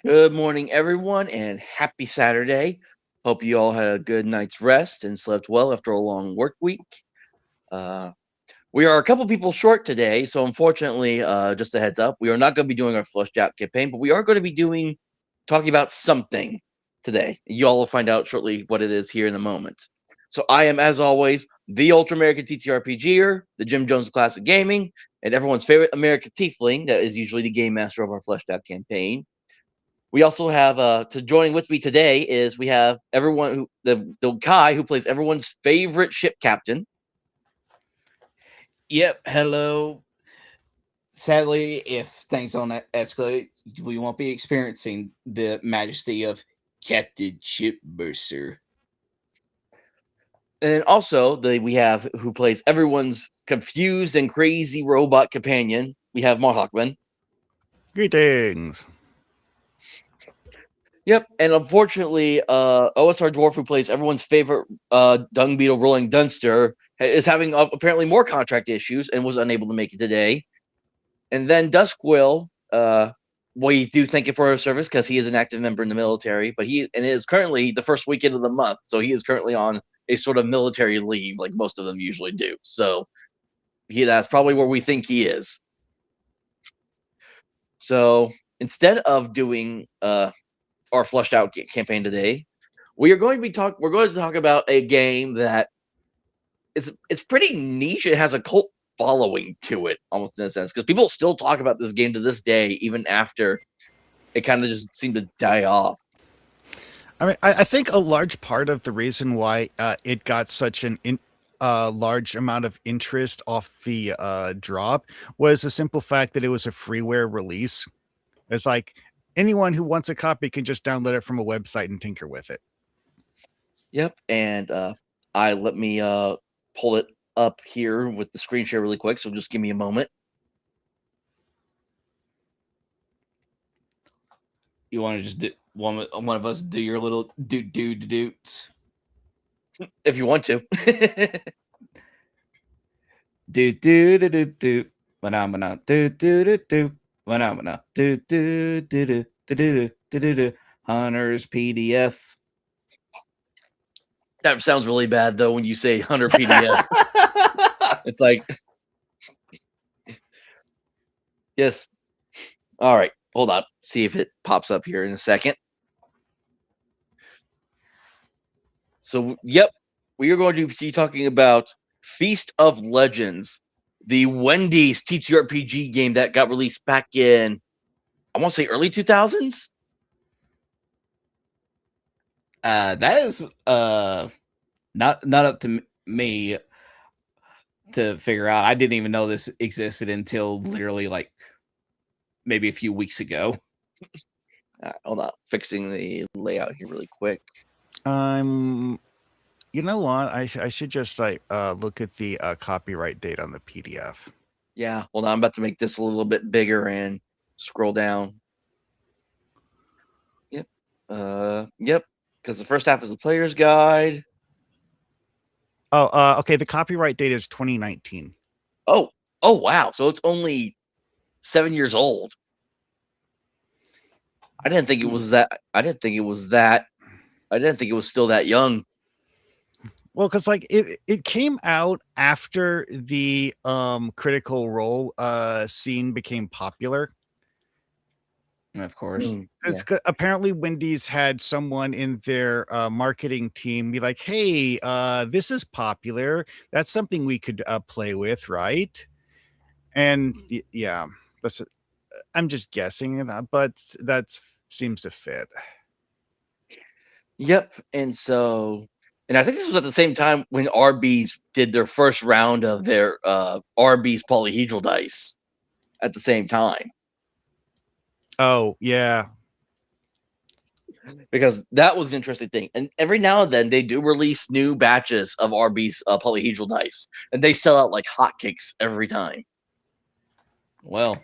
Good morning, everyone, and happy Saturday. Hope you all had a good night's rest and slept well after a long work week. Uh, we are a couple people short today, so unfortunately, just a heads up, we are not going to be doing our flushed out campaign, but we are going to be talking about something today. You all will find out shortly what it is here in a moment. So I am, as always, the Ultra American TTRPGer, the Jim Jones of Classic Gaming, and everyone's favorite American Tiefling that is usually the game master of our fleshed out campaign. We also have to joining with me today is we have everyone who the Kai who plays everyone's favorite ship captain. Yep, hello. Sadly, if things don't escalate, we won't be experiencing the majesty of Captain Shipburster. And also we have who plays everyone's confused and crazy robot companion. We have Mohawkman. Greetings. Yep, and unfortunately, OSR Dwarf, who plays everyone's favorite dung beetle rolling dunster, is having apparently more contract issues and was unable to make it today. And then Duskwill, we do thank him for his service because he is an active member in the military, but it is currently the first weekend of the month, so he is currently on a sort of military leave, like most of them usually do. So that's probably where we think he is. So instead of doing our flushed out campaign today, we're going to talk about a game that it's pretty niche. It has a cult following to it, almost in a sense, because people still talk about this game to this day, even after it kind of just seemed to die off. I mean, I think a large part of the reason why it got such an large amount of interest off the drop was the simple fact that it was a freeware release. It's like anyone who wants a copy can just download it from a website and tinker with it. Yep, and let me pull it up here with the screen share really quick. So just give me a moment. You want to just do one of us do your little doots? If you want to. Do. Phenomena. Do. Phenomena. Do. Hunter's PDF. That sounds really bad though when you say Hunter PDF. It's like, yes. All right, hold on. See if it pops up here in a second. So, yep, we are going to be talking about Feast of Legends, the Wendy's TTRPG game that got released back in, I want to say early 2000s. That is not up to me to figure out. I didn't even know this existed until literally like maybe a few weeks ago. Hold on, fixing the layout here really quick. You know what? I should just like look at the copyright date on the PDF. Yeah, hold on. I'm about to make this a little bit bigger and scroll down. Yep. Yep. Because the first half is the player's guide. Oh, okay. The copyright date is 2019. Oh, wow. So it's only 7 years old. I didn't think it was that. I didn't think it was still that young. Well, because like it came out after the Critical Role scene became popular. Of course. Because apparently Wendy's had someone in their marketing team be like, hey, this is popular. That's something we could play with, right? And yeah, I'm just guessing that, but that seems to fit. Yep. And I think this was at the same time when Arby's did their first round of their Arby's polyhedral dice at the same time. Oh, yeah. Because that was an interesting thing. And every now and then they do release new batches of Arby's polyhedral dice, and they sell out like hotcakes every time. Well,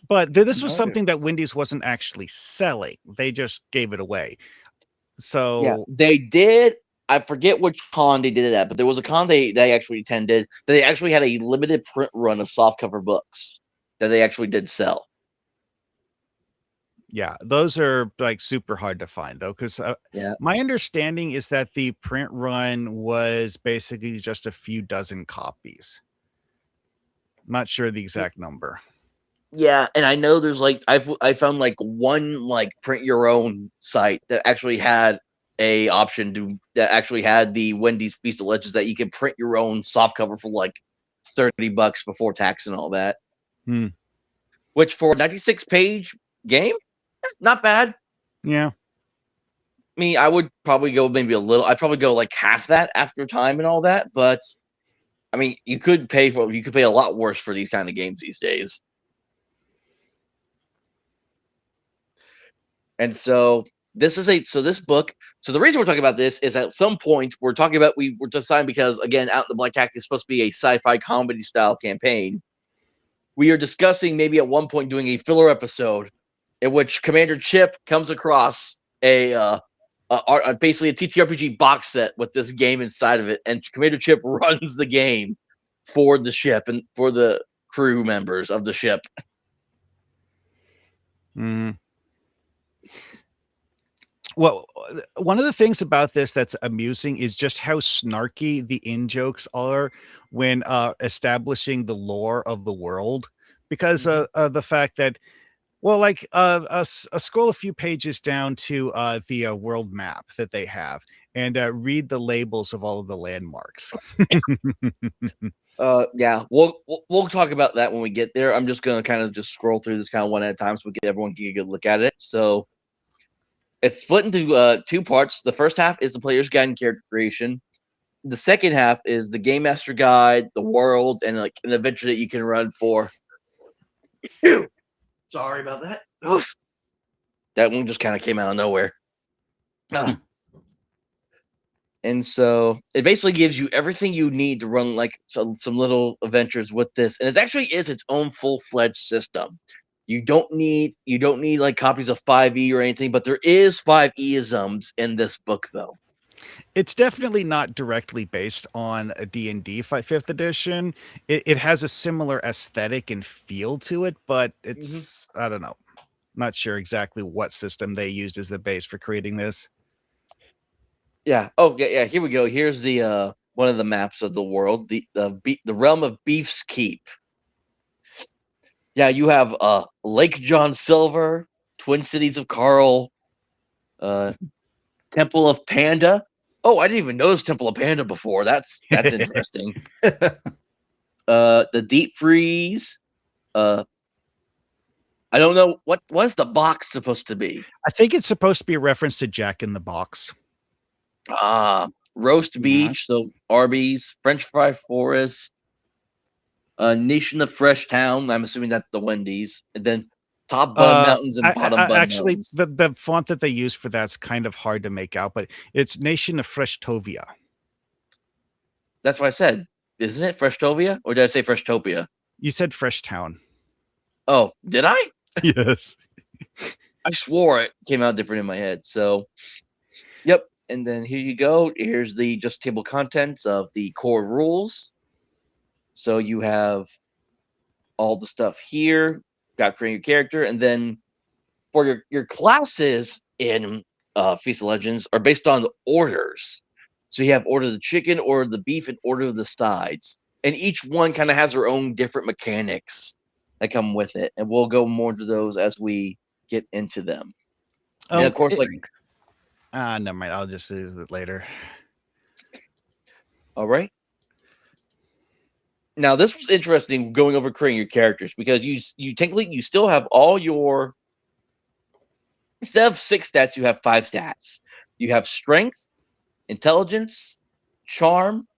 but this was something that Wendy's wasn't actually selling. They just gave it away. So yeah, they did. I forget which con they did it at, but there was a con they actually attended. They actually had a limited print run of softcover books that they actually did sell. Yeah, those are like super hard to find though, because Yeah. my understanding is that the print run was basically just a few dozen copies. Not sure the exact number. Yeah, and I know there's like I found like one like print your own site that actually had a option to that actually had the Wendy's Feast of Legends that you can print your own soft cover for like $30 before tax and all that. Hmm. Which for a 96-page game, not bad. Yeah. I mean, I would probably go maybe a little. I'd probably go like half that after time and all that. But I mean, you could pay a lot worse for these kind of games these days. And so this book. So the reason we're talking about this is at some point we were deciding because again, Out in the Black Cactus is supposed to be a sci-fi comedy style campaign. We are discussing maybe at one point doing a filler episode in which Commander Chip comes across basically a TTRPG box set with this game inside of it, and Commander Chip runs the game for the ship and for the crew members of the ship. Hmm. Well, one of the things about this that's amusing is just how snarky the in jokes are when establishing the lore of the world, because the fact that, well, like scroll a few pages down to the world map that they have and read the labels of all of the landmarks. Yeah, we'll talk about that when we get there. I'm just gonna kind of just scroll through this kind of one at a time so everyone can get a good look at it. So it's split into 2 parts. The first half is the player's guide and character creation. The second half is the game master guide, the world, and like an adventure that you can run for. Ew. Sorry about that. Oof. That one just kind of came out of nowhere. And so it basically gives you everything you need to run like some little adventures with this. And it actually is its own full-fledged system. You don't need like copies of 5e or anything, but there is 5e-isms in this book though. It's definitely not directly based on a D&D 5th edition. It has a similar aesthetic and feel to it, but it's, I don't know. Not sure exactly what system they used as the base for creating this. Yeah. Oh, yeah. Here we go. Here's the one of the maps of the world, the realm of Beef's Keep. Yeah, you have Lake John Silver, Twin Cities of Carl, Temple of Panda. Oh, I didn't even notice Temple of Panda before. That's interesting. The Deep Freeze. I don't know what was the box supposed to be. I think it's supposed to be a reference to Jack in the Box. Roast Beach, so Arby's, French Fry Forest, Nation of Fresh Town. I'm assuming that's the Wendy's, and then Top Bud Mountains and Bottom Bud actually, Mountains. the font that they use for that's kind of hard to make out, but it's Nation of Freshtovia. That's what I said. Isn't it Freshtovia, or did I say Freshtopia? You said Fresh Town. Oh, did I? Yes. I swore it came out different in my head. So, yep. And then here you go. Here's the just table contents of the core rules. So you have all the stuff here. Got creating your character, and then for your classes in Feast of Legends are based on orders. So you have order of the chicken, order of the beef, and order of the sides, and each one kind of has their own different mechanics that come with it, and we'll go more into those as we get into them. And of course, never mind. I'll just do it later. All right. Now this was interesting going over creating your characters because you technically you still have all your instead of 6 stats, you have 5 stats. You have strength, intelligence, charm,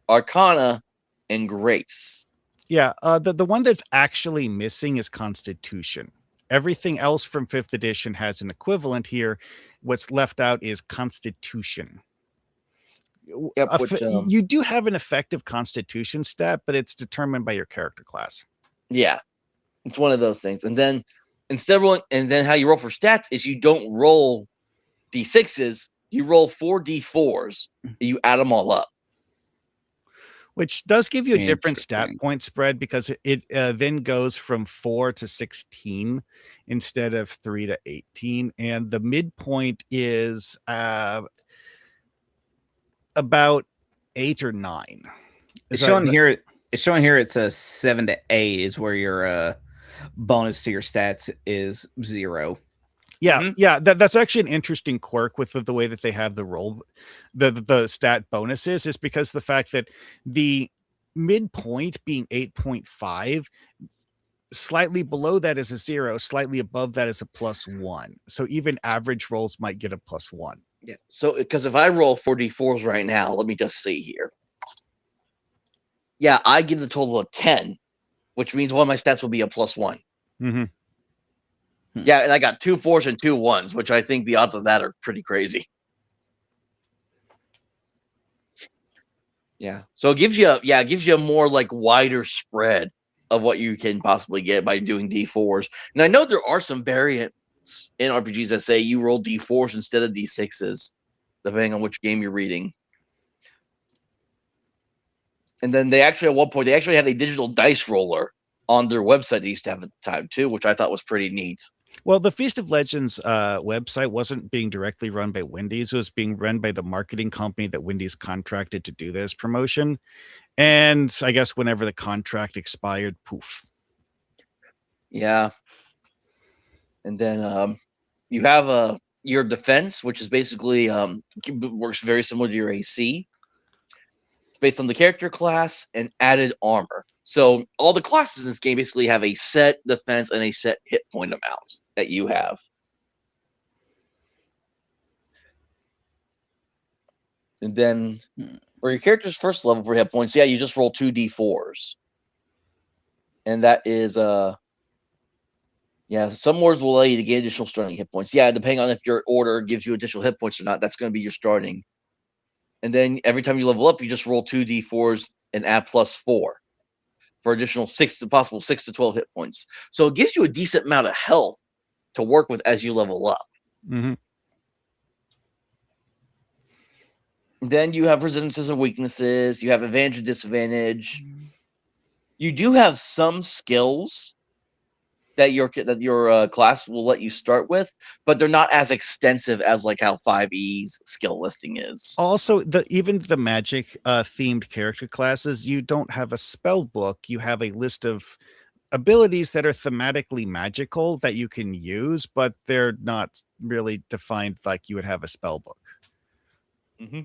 arcana, and grace. Yeah, the one that's actually missing is Constitution. Everything else from 5th edition has an equivalent here. What's left out is Constitution. Yep, you do have an effective Constitution stat, but it's determined by your character class. Yeah, it's one of those things. And then how you roll for stats is you don't roll d6s, you roll 4 d4s, and you add them all up. which does give you a different stat Interesting. point spread because it then goes from 4 to 16 instead of 3 to 18. And the midpoint is about 8 or 9. It's So showing here. It's showing here. It's a 7 to 8 is where your bonus to your stats is 0. Yeah, Mhm. yeah, that's actually an interesting quirk with the way that they have the roll, the stat bonuses is because the fact that the midpoint being 8.5, slightly below that is a 0, slightly above that is a +1. So even average rolls might get a +1. Yeah. So because if I roll 4d4s right now, let me just see here. Yeah, I get a total of 10, which means one of my stats will be a +1. Mhm. Yeah, and I got 2 4s and 2 1s, which I think the odds of that are pretty crazy. Yeah. So it gives you a more like wider spread of what you can possibly get by doing D4s. And I know there are some variants in RPGs that say you roll D4s instead of D6s, depending on which game you're reading. And then they actually, at one point, they actually had a digital dice roller on their website they used to have at the time too, which I thought was pretty neat. Well, the Feast of Legends website wasn't being directly run by Wendy's. It was being run by the marketing company that Wendy's contracted to do this promotion. And I guess whenever the contract expired, poof. Yeah. And then you have your defense, which is basically works very similar to your AC. It's based on the character class and added armor. So all the classes in this game basically have a set defense and a set hit point amount that you have. And then for your character's first level for hit points, yeah, you just roll 2d4s. And that is yeah, some wars will allow you to gain additional starting hit points. Yeah, depending on if your order gives you additional hit points or not, that's going to be your starting. And then every time you level up, you just roll 2d4s and add +4 for additional 6 to 12 hit points. So it gives you a decent amount of health to work with as you level up. Mm-hmm. Then you have resistances and weaknesses. You have advantage and disadvantage. You do have some skills that your class will let you start with, but they're not as extensive as like how 5e's skill listing is. Also, even the magic themed character classes, you don't have a spell book. You have a list of abilities that are thematically magical that you can use, but they're not really defined like you would have a spell book. Mm-hmm.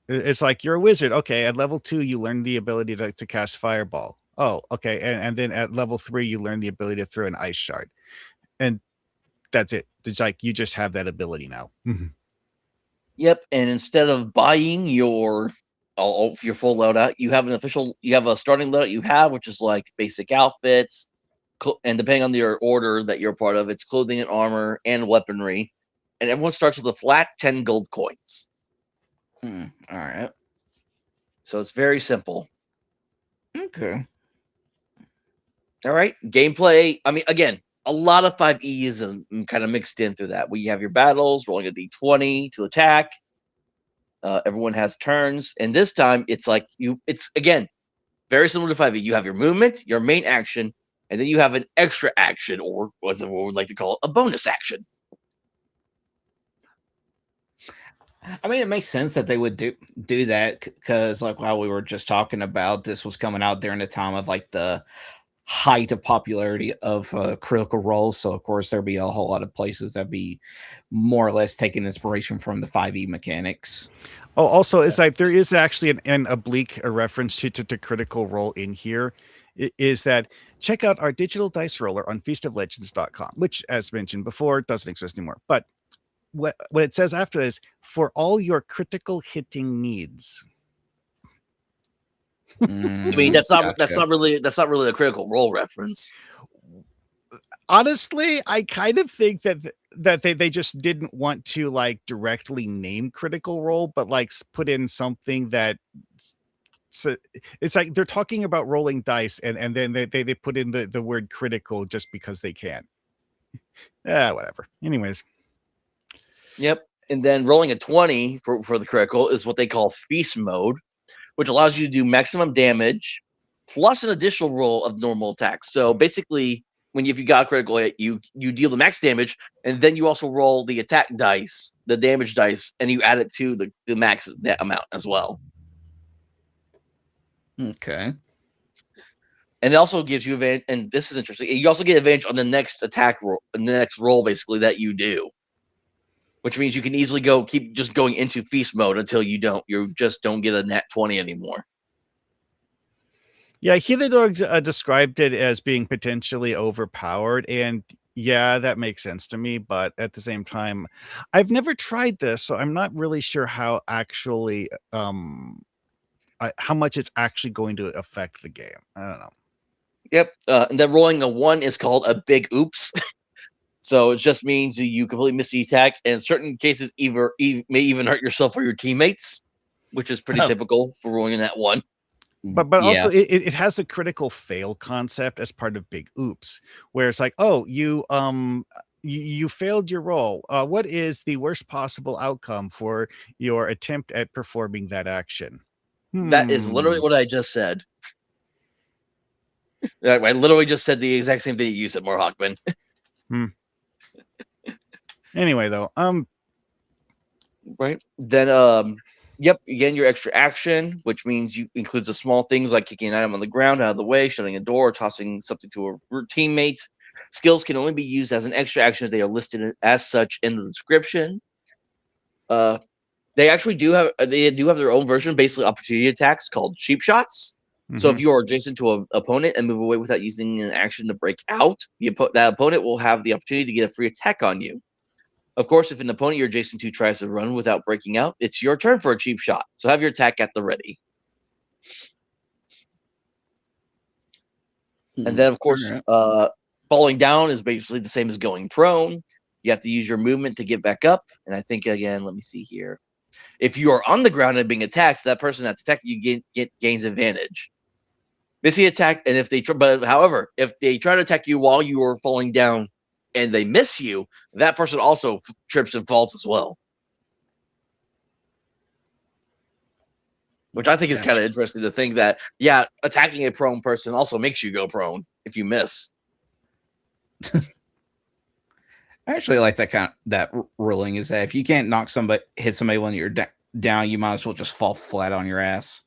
It's like you're a wizard. Okay, at level 2, you learn the ability to cast fireball. Oh, okay. And then at level 3, you learn the ability to throw an ice shard. And that's it. It's like you just have that ability now. Yep, and instead of buying your full loadout, you have a starting loadout you have, which is like basic outfits, and depending on your order that you're part of, it's clothing and armor and weaponry, and everyone starts with a flat 10 gold coins. All right. So it's very simple. Okay. All right, gameplay. I mean, again, a lot of 5e is kind of mixed in through that. Where you have your battles, rolling a d20 to attack. Everyone has turns, and this time it's like it's again very similar to 5e. You have your movement, your main action, and then you have an extra action, or what we would like to call a bonus action. I mean, it makes sense that they would do that because, like, while we were just talking about, this was coming out during the time of like the height of popularity of Critical Role. So, of course, there'd be a whole lot of places that'd be more or less taking inspiration from the 5e mechanics. Oh, also, it's like there is actually an oblique a reference to Critical Role in here. Is that check out our digital dice roller on feastoflegends.com, which, as mentioned before, doesn't exist anymore. But what it says after is for all your critical hitting needs. I mean, that's not really a Critical Role reference. Honestly, I kind of think that they just didn't want to like directly name Critical Role, but like put in something that. So it's like they're talking about rolling dice, and then they put in the word critical just because they can. Yeah, whatever. Anyways. Yep. And then rolling a 20 for the critical is what they call feast mode, which allows you to do maximum damage plus an additional roll of normal attacks. So basically, if you got a critical hit, you deal the max damage, and then you also roll the attack dice, the damage dice, and you add it to the max that amount as well. Okay. And it also gives you advantage, and this is interesting. You also get advantage on the next attack roll, the next roll basically that you do, which means you can easily keep just going into feast mode until you just don't get a nat 20 anymore. Yeah, Heathen Dogs described it as being potentially overpowered, and yeah, that makes sense to me. But at the same time, I've never tried this, so I'm not really sure how actually how much it's actually going to affect the game. I don't know. Yep. And then rolling a 1 is called a big oops. So it just means you completely miss the attack, and in certain cases, may even hurt yourself or your teammates, which is pretty typical for rolling that 1. But also it has a critical fail concept as part of big oops, where it's like, oh, you failed your roll. What is the worst possible outcome for your attempt at performing that action? That is literally what I just said. I literally just said the exact same thing you said, Mohawkman. Anyway, though, right then, yep, again, your extra action, which means you includes the small things like kicking an item on the ground out of the way, shutting a door, or tossing something to a teammate. Skills can only be used as an extra action if they are listed as such in the description. They actually do have their own version, basically opportunity attacks called cheap shots. So if you are adjacent to an opponent and move away without using an action to break out, that opponent will have the opportunity to get a free attack on you. Of course, if an opponent you're adjacent to tries to run without breaking out, it's your turn for a cheap shot. So have your attack at the ready. And then, of course, falling down is basically the same as going prone. You have to use your movement to get back up. And I think, again, let me see here. If you are on the ground and being attacked, that person that's attacking you gains advantage. Missing attack, and however, if they try to attack you while you are falling down and they miss you, that person also trips and falls as well. Which I think is kind of interesting to think that, yeah, attacking a prone person also makes you go prone if you miss. I actually like that ruling is that if you can't hit somebody when you're down, you might as well just fall flat on your ass.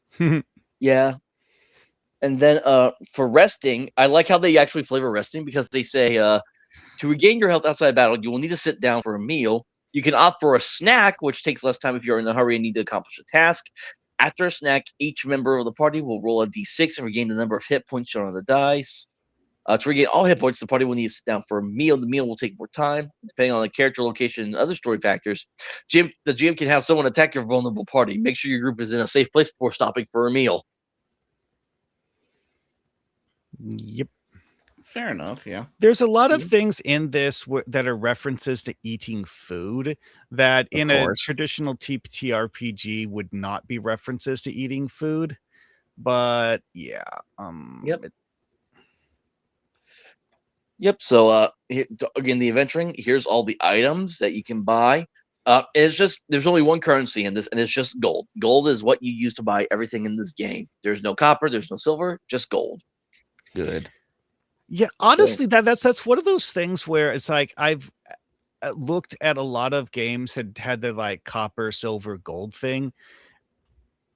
Yeah. And then for resting, I like how they actually flavor resting, because they say to regain your health outside battle, you will need to sit down for a meal. You can opt for a snack, which takes less time if you're in a hurry and need to accomplish a task. After a snack, each member of the party will roll a d6 and regain the number of hit points shown on the dice. To regain all hit points, the party will need to sit down for a meal. The meal will take more time, depending on the character, location, and other story factors. The GM can have someone attack your vulnerable party. Make sure your group is in a safe place before stopping for a meal. Yep. Fair enough, yeah. There's a lot of things in this that are references to eating food that in a traditional TTRPG would not be references to eating food. But yeah. Yep. So again, the adventuring, here's all the items that you can buy. There's only one currency in this, and it's just gold. Gold is what you use to buy everything in this game. There's no copper, there's no silver, just gold. Good. Yeah, honestly, that's one of those things where it's like I've looked at a lot of games that had the like copper, silver, gold thing,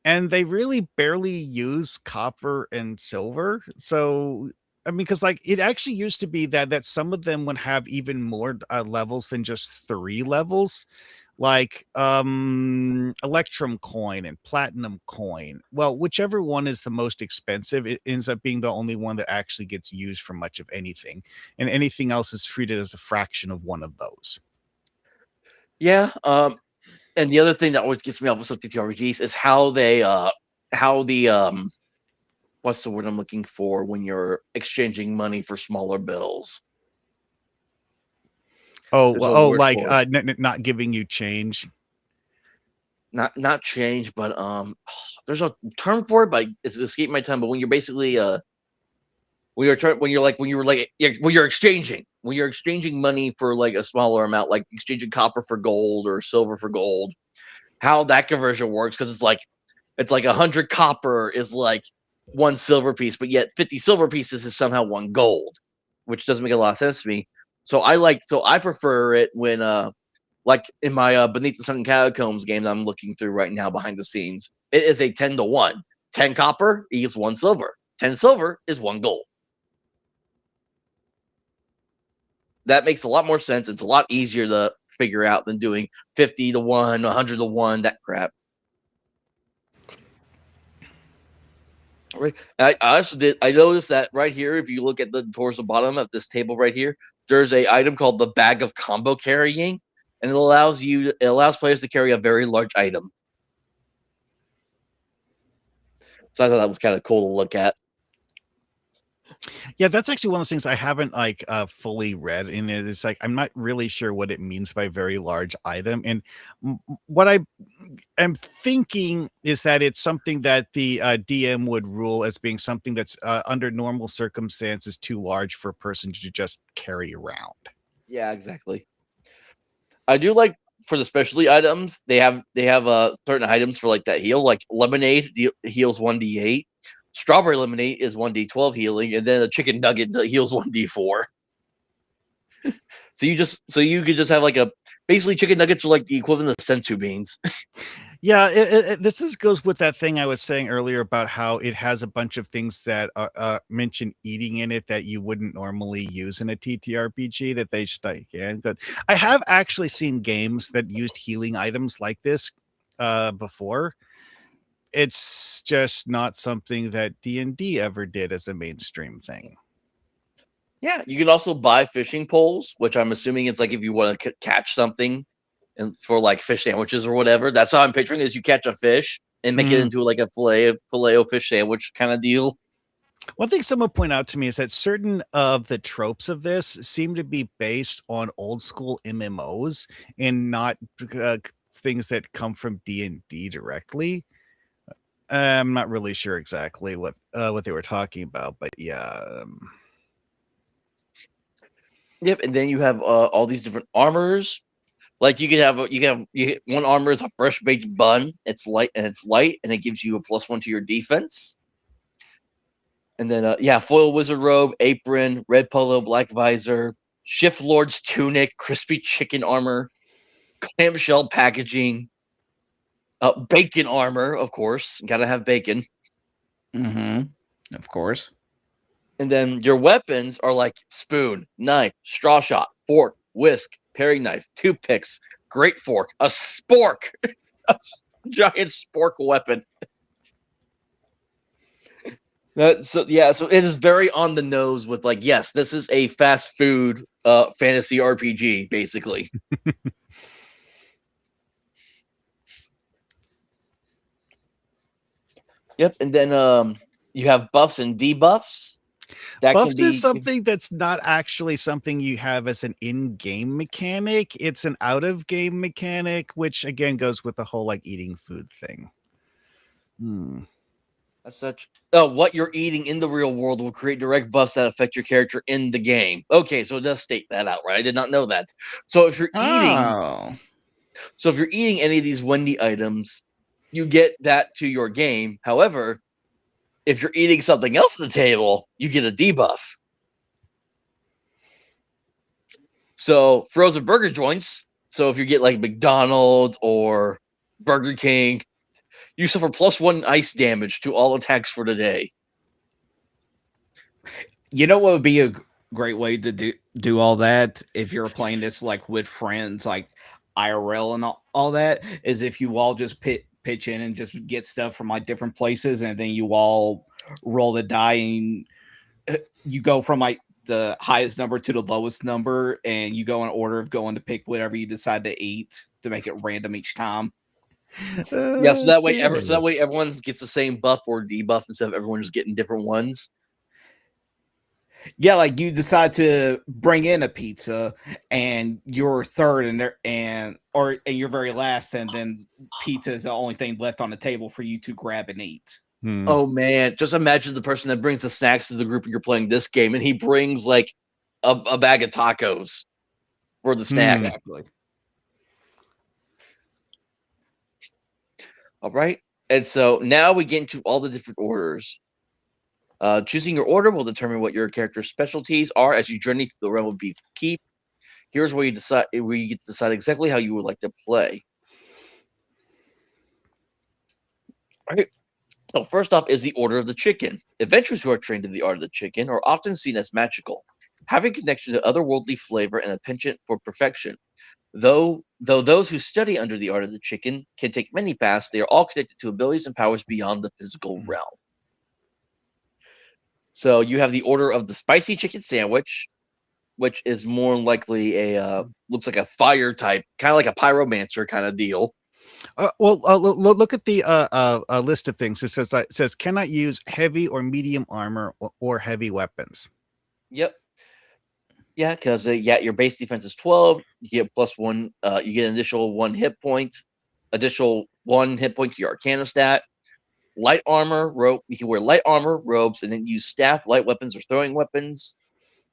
and they really barely use copper and silver. So I mean, because like it actually used to be that some of them would have even more levels than just 3 levels, like electrum coin and platinum coin. Well, whichever one is the most expensive, it ends up being the only one that actually gets used for much of anything, and anything else is treated as a fraction of one of those. Yeah. And the other thing that always gets me off of some TTRPGs is how the what's the word I'm looking for when you're exchanging money for smaller bills? Not giving you change. Not change, but there's a term for it, but it's escaped my tongue. But when you're basically when you're exchanging money for like a smaller amount, like exchanging copper for gold or silver for gold, how that conversion works, because it's like It's like 100 copper is like 1 silver piece, but yet 50 silver pieces is somehow 1 gold, which doesn't make a lot of sense to me. So I prefer it when like in my Beneath the Sunken Catacombs game that I'm looking through right now behind the scenes, it is a 10 to 1. 10 copper equals 1 silver. 10 silver is 1 gold. That makes a lot more sense. It's a lot easier to figure out than doing 50 to 1, 100 to 1, that crap. Right. I also did. I noticed that right here, if you look at towards the bottom of this table right here, there's a item called the Bag of Combo Carrying, and it allows players to carry a very large item. So I thought that was kind of cool to look at. Yeah, that's actually one of those things I haven't fully read, and it's like I'm not really sure what it means by very large item. And what I am thinking is that it's something that the DM would rule as being something that's under normal circumstances too large for a person to just carry around. Yeah, exactly. I do like for the specialty items, they have certain items for like that heal, like lemonade heals 1d8. Strawberry lemonade is 1d12 healing, and then a chicken nugget heals 1d4. So you could just have like basically chicken nuggets are like the equivalent of sensu beans. Yeah, goes with that thing I was saying earlier about how it has a bunch of things that mention eating in it that you wouldn't normally use in a TTRPG that they stuck in. But I have actually seen games that used healing items like this before. It's just not something that D&D ever did as a mainstream thing. Yeah, you can also buy fishing poles, which I'm assuming it's like if you want to catch something, and for like fish sandwiches or whatever. That's how I'm picturing is you catch a fish and make it into like a filet fish sandwich kind of deal. One thing someone pointed out to me is that certain of the tropes of this seem to be based on old school MMOs and not things that come from D&D directly. I'm not really sure exactly what they were talking about, but yeah. Yep, and then you have all these different armors. Like you get one armor is a fresh baked bun. It's light and it gives you a +1 to your defense. And then foil wizard robe, apron, red polo, black visor, shift lord's tunic, crispy chicken armor, clamshell packaging, bacon armor, of course, gotta have bacon. Of course. And then your weapons are like spoon, knife, straw shot, fork, whisk, paring knife, toothpicks, great fork, a spork, a giant spork weapon. So it is very on the nose with like, yes, this is a fast food fantasy RPG, basically. Yep, and then you have buffs and debuffs. Buffs is something that's not actually something you have as an in-game mechanic. It's an out-of-game mechanic, which again goes with the whole like eating food thing. As such, what you're eating in the real world will create direct buffs that affect your character in the game. Okay, so it does state that out, right? I did not know that. So if you're eating any of these Wendy items, you get that to your game. However, if you're eating something else at the table, you get a debuff. So frozen burger joints. So if you get like McDonald's or Burger King, you suffer +1 ice damage to all attacks for the day. You know what would be a great way to do all that if you're playing this like with friends, like IRL and all that, is if you all just pitch in and just get stuff from like different places, and then you all roll the die and you go from like the highest number to the lowest number, and you go in order of going to pick whatever you decide to eat to make it random each time. Yeah, so that way everyone gets the same buff or debuff instead of everyone just getting different ones. Yeah, like you decide to bring in a pizza and you're third and you're very last, and then pizza is the only thing left on the table for you to grab and eat. Oh man, just imagine the person that brings the snacks to the group and you're playing this game, and he brings like a bag of tacos for the snack. Exactly. All right. And so now we get into all the different orders. Choosing your order will determine what your character's specialties are as you journey through the realm of Beef Keep. Here's where you get to decide exactly how you would like to play. All right. So first off is the Order of the Chicken. Adventurers who are trained in the art of the chicken are often seen as magical, having connection to otherworldly flavor and a penchant for perfection. Though those who study under the art of the chicken can take many paths, they are all connected to abilities and powers beyond the physical realm. So you have the Order of the Spicy Chicken Sandwich, which is more likely a looks like a fire type, kind of like a pyromancer kind of deal. Look at the list of things. It says cannot use heavy or medium armor or heavy weapons. Yep. Yeah, because your base defense is 12. You get +1. You get an additional 1 hit point, additional 1 hit point to your Arcana stat. Light armor, rope. You can wear light armor, robes, and then use staff, light weapons, or throwing weapons.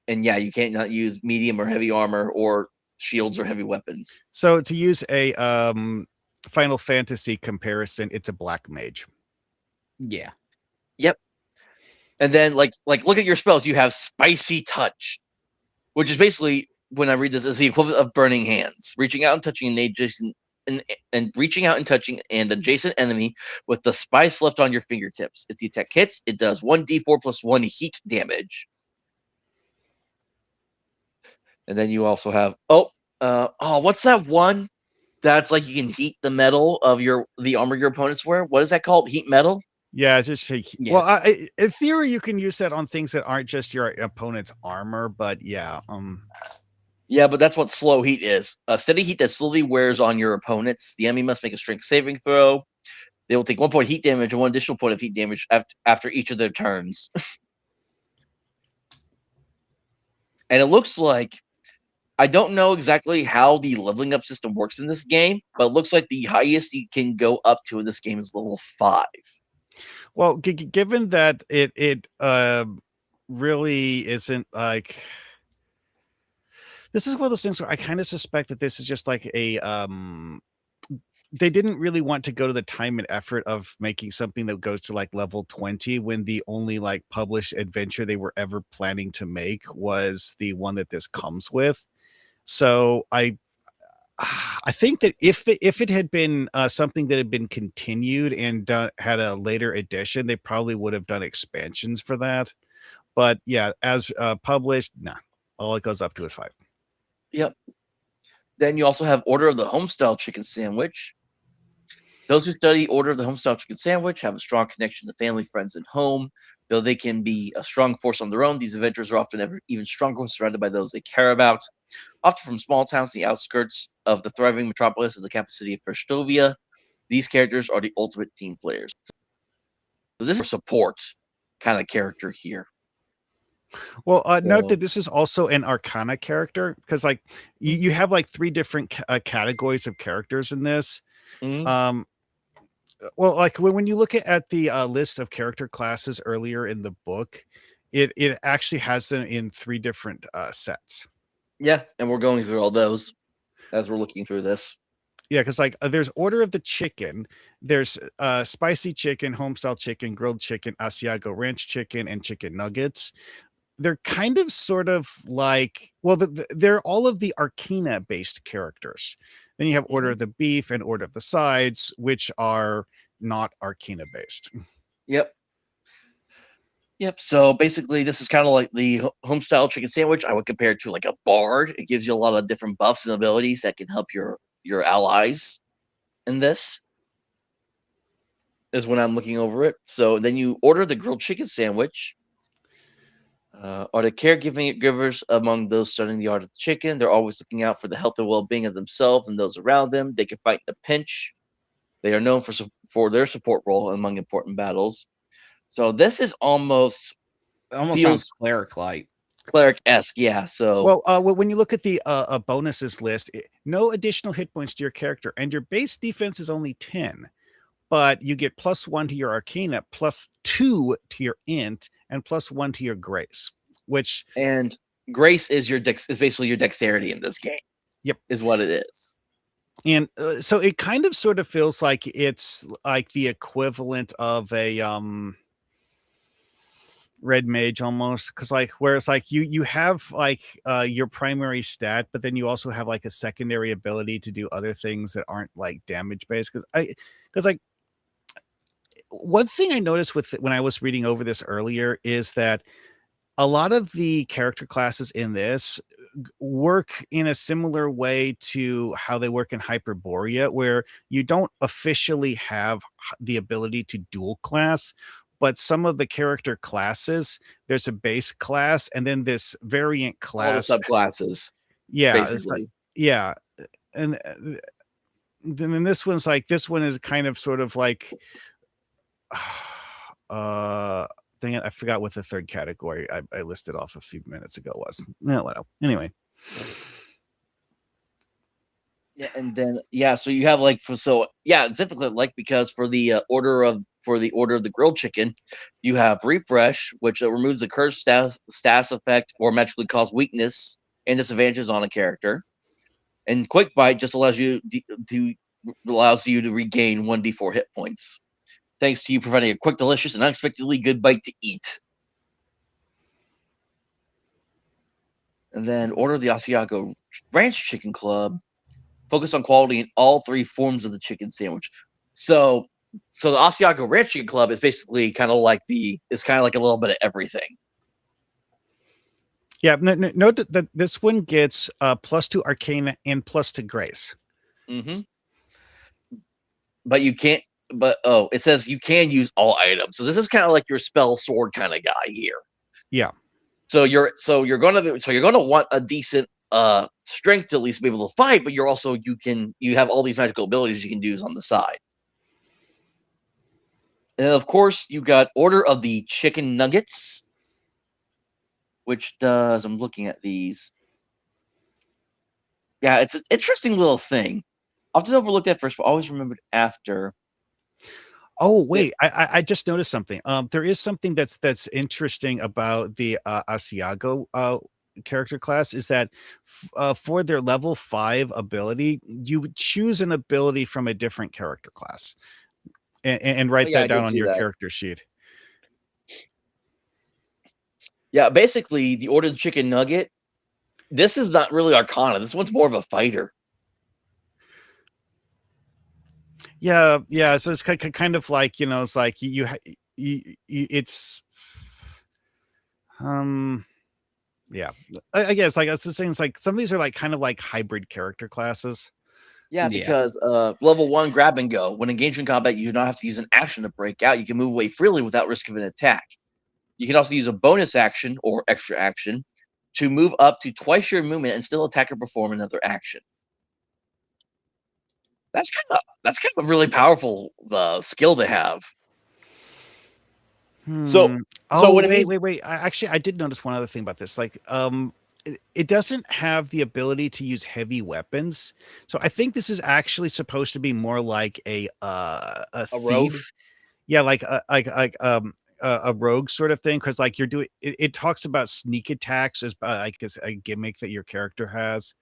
And yeah, you can't not use medium or heavy armor or shields or heavy weapons. So to use a Final Fantasy comparison, it's a black mage. Yeah. Yep. And then like look at your spells. You have Spicy Touch, which is basically, when I read this, is the equivalent of Burning Hands, reaching out and touching an adjacent and reaching out and touching an adjacent enemy with the spice left on your fingertips. If the attack hits, it does 1d4 plus 1 heat damage. And then you also have what's that one that's like you can heat the metal of the armor your opponents wear? What is that called? Heat metal? Yeah, just yes. Well, in theory, you can use that on things that aren't just your opponent's armor, but yeah, Yeah, but that's what slow heat is. A steady heat that slowly wears on your opponents. The enemy must make a strength saving throw. They will take 1 point heat damage and 1 additional point of heat damage after each of their turns. And it looks like, I don't know exactly how the leveling up system works in this game, but it looks like the highest you can go up to in this game is level 5. Well, given that it really isn't like, this is one of those things where I kind of suspect that this is just like a they didn't really want to go to the time and effort of making something that goes to like level 20 when the only like published adventure they were ever planning to make was the one that this comes with. So I think that if it had been something that had been continued and had a later edition, they probably would have done expansions for that. But yeah, as published, nah, all it goes up to is 5. Yep. Then you also have Order of the Homestyle Chicken Sandwich. Those who study Order of the Homestyle Chicken Sandwich have a strong connection to family, friends, and home. Though they can be a strong force on their own, these adventurers are often even stronger when surrounded by those they care about. Often from small towns in the outskirts of the thriving metropolis of the capital city of Verstovia, these characters are the ultimate team players. So this is a support kind of character here. Well, note that this is also an Arcana character, because like you have like 3 different categories of characters in this. Mm-hmm. Well, like when you look at the list of character classes earlier in the book, it actually has them in 3 different sets. Yeah, and we're going through all those as we're looking through this. Yeah, because like there's Order of the Chicken, there's Spicy Chicken, Homestyle Chicken, Grilled Chicken, Asiago Ranch Chicken, and Chicken Nuggets. They're kind of sort of like, well, they're all of the Arcana based characters. Then you have Order of the Beef and Order of the Sides, which are not Arcana based. Yep. So basically, this is kind of like the Homestyle Chicken Sandwich. I would compare it to like a bard. It gives you a lot of different buffs and abilities that can help your allies in this, is when I'm looking over it. So then you order the Grilled Chicken Sandwich. Are the caregivers among those studying the art of the chicken? They're always looking out for the health and well-being of themselves and those around them. They can fight in a pinch. They are known for their support role among important battles. So this is almost sounds cleric-like. Cleric-esque, yeah. So well, when you look at the bonuses list, no additional hit points to your character, and your base defense is only 10, but you get +1 to your Arcana, +2 to your Int, and +1 to your Grace. And Grace is is basically your dexterity in this game. Yep, is what it is. And so it kind of sort of feels like it's like the equivalent of a red mage almost, because like whereas like you have like your primary stat, but then you also have like a secondary ability to do other things that aren't like damage based. Because like one thing I noticed with when I was reading over this earlier is that a lot of the character classes in this work in a similar way to how they work in Hyperborea, where you don't officially have the ability to dual class, but some of the character classes, there's a base class and then this variant All the class. subclasses, Yeah, it's like basically. yeah, and then this one is kind of sort of like uh dang it, I forgot what the third category I listed off a few minutes ago was. No, well, anyway. Yeah, and then so you have like it's difficult like because for the order of the grilled chicken, you have refresh, which removes the curse status effect or magically cause weakness and disadvantages on a character, and quick bite just allows you to regain 1d4 hit points, thanks to you providing a quick, delicious, and unexpectedly good bite to eat. And then order of the Asiago Ranch Chicken Club. Focus on quality in all three forms of the chicken sandwich. So the Asiago Ranch Chicken Club is basically kind of like a little bit of everything. Yeah, note that this one gets +2 Arcana and +2 Grace. Mm-hmm. But you can't. But it says you can use all items. So this is kind of like your spell sword kind of guy here. Yeah. So you're gonna want a decent strength to at least be able to fight, but you have all these magical abilities you can use on the side. And of course, you got Order of the Chicken Nuggets, which does, I'm looking at these. Yeah, it's an interesting little thing. Often overlooked at first, but always remembered after. Oh wait, I just noticed something. There is something that's interesting about the Asiago character class is that for their level 5 ability, you would choose an ability from a different character class, and Oh, write yeah, I that did down on see your that. character sheet. Yeah, basically, the Order of the Chicken Nugget, this is not really Arcana. This one's more of a fighter. Yeah, yeah. So it's kind of like, it's like it's yeah. I guess like it's the things like some of these are like kind of like hybrid character classes. Yeah, Yeah. because level 1 grab and go. When engaged in combat, you do not have to use an action to break out. You can move away freely without risk of an attack. You can also use a bonus action or extra action to move up to twice your movement and still attack or perform another action. That's kind of a really powerful skill to have. So Oh, what it means, wait. I did notice one other thing about this. Like, it doesn't have the ability to use heavy weapons. So I think this is actually supposed to be more like a a rogue. thief. Yeah, like a rogue sort of thing. Because like you're doing, it talks about sneak attacks as like as a gimmick that your character has.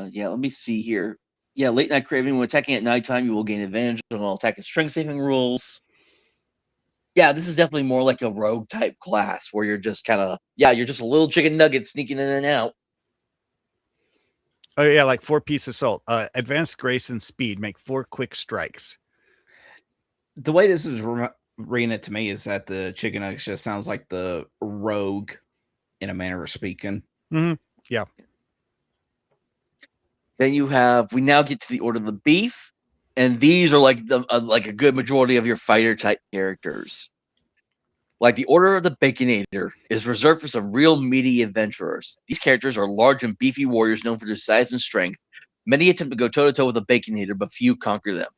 Yeah, let me see here. Yeah, late night craving. When attacking at nighttime, you will gain advantage on all attack and strength saving rules. Yeah, this is definitely more like a rogue type class where you're just you're just a little chicken nugget sneaking in and out. Oh yeah, like 4-piece assault. Advanced grace and speed make 4 quick strikes. The way this is reading it to me is that the chicken nuggets just sounds like the rogue in a manner of speaking. Mm-hmm. Yeah. Then we now get to the Order of the Beef, and these are like like a good majority of your fighter type characters. Like the Order of the Baconator is reserved for some real meaty adventurers. These characters are large and beefy warriors known for their size and strength. Many attempt to go toe to toe with a Baconator, but few conquer them.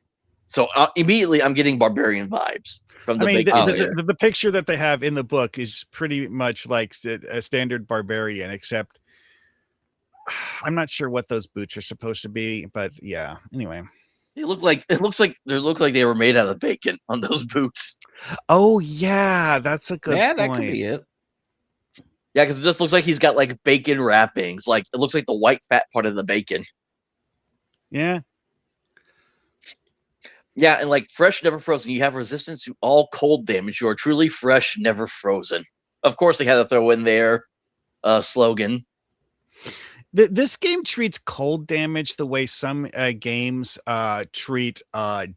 So immediately, I'm getting barbarian vibes from the Baconator. The picture that they have in the book is pretty much like a standard barbarian, except I'm not sure what those boots are supposed to be, but yeah. Anyway, It looks like they were made out of bacon on those boots. oh yeah, that's a good Yeah, point. that could be it. Yeah, because it just looks like he's got like bacon wrappings. Like it looks like the white fat part of the bacon. Yeah. Yeah, and like fresh, never frozen, you have resistance to all cold damage. You are truly fresh, never frozen. Of course, they had to throw in their slogan. This game treats cold damage the way some games treat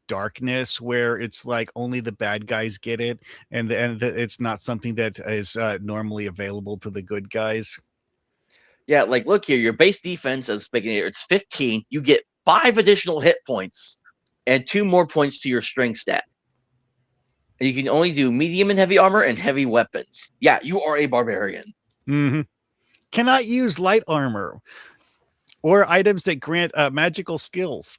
darkness, where it's like only the bad guys get it, and it's not something that is normally available to the good guys. Yeah, like look here, your base defense as speaking here, it's 15. You get 5 additional hit points and 2 more points to your strength stat. And you can only do medium and heavy armor and heavy weapons. Yeah, you are a barbarian. Mm-hmm. Cannot use light armor or items that grant magical skills.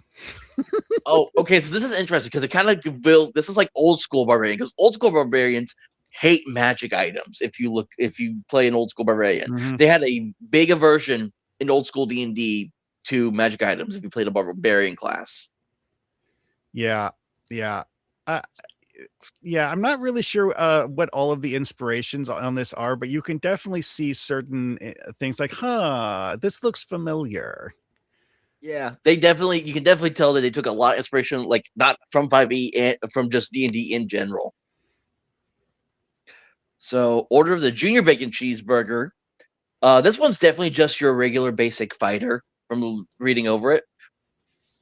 Oh, okay. So this is interesting because it kind of builds. This is like old school barbarian because old school barbarians hate magic items. If you play an old school barbarian, Mm-hmm. they had a big aversion in old school D&D to magic items. If you played a barbarian class, Yeah, yeah. Uh, yeah, I'm not really sure what all of the inspirations on this are, but you can definitely see certain things like, huh, this looks familiar. yeah, they definitely. You can definitely tell that they took a lot of inspiration, like not from 5e and from just D&D in general. So, order of the Junior Bacon Cheeseburger. This one's definitely just your regular basic fighter from reading over it.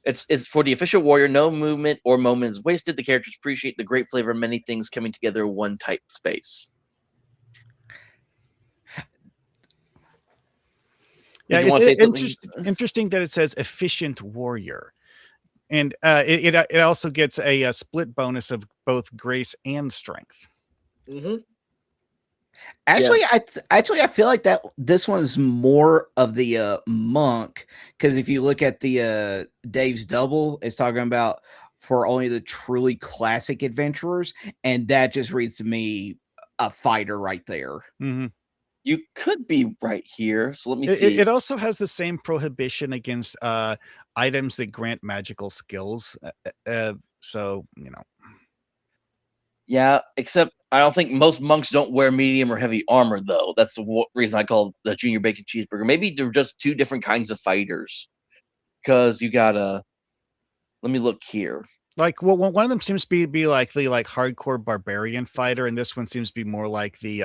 It's for the official warrior. No movement or moment is wasted. The characters appreciate the great flavor of many things coming together in one type space. Yeah, Did you it's want to say something? interesting that it says efficient warrior. And it also gets a split bonus of both grace and strength. Mm-hmm. Actually, Yeah. I feel like that this one is more of the monk, because if you look at the Dave's double, it's talking about for only the truly classic adventurers, and that just reads to me a fighter right there. Mm-hmm. You could be right here. So let me It, see. it also has the same prohibition against items that grant magical skills. So, you know. Yeah, except I don't think most monks don't wear medium or heavy armor, though. That's the reason I call the Junior Bacon Cheeseburger. Maybe they're just two different kinds of fighters. Because you gotta. Let me look here. Like, well, one of them seems to be like the hardcore barbarian fighter, and this one seems to be more like the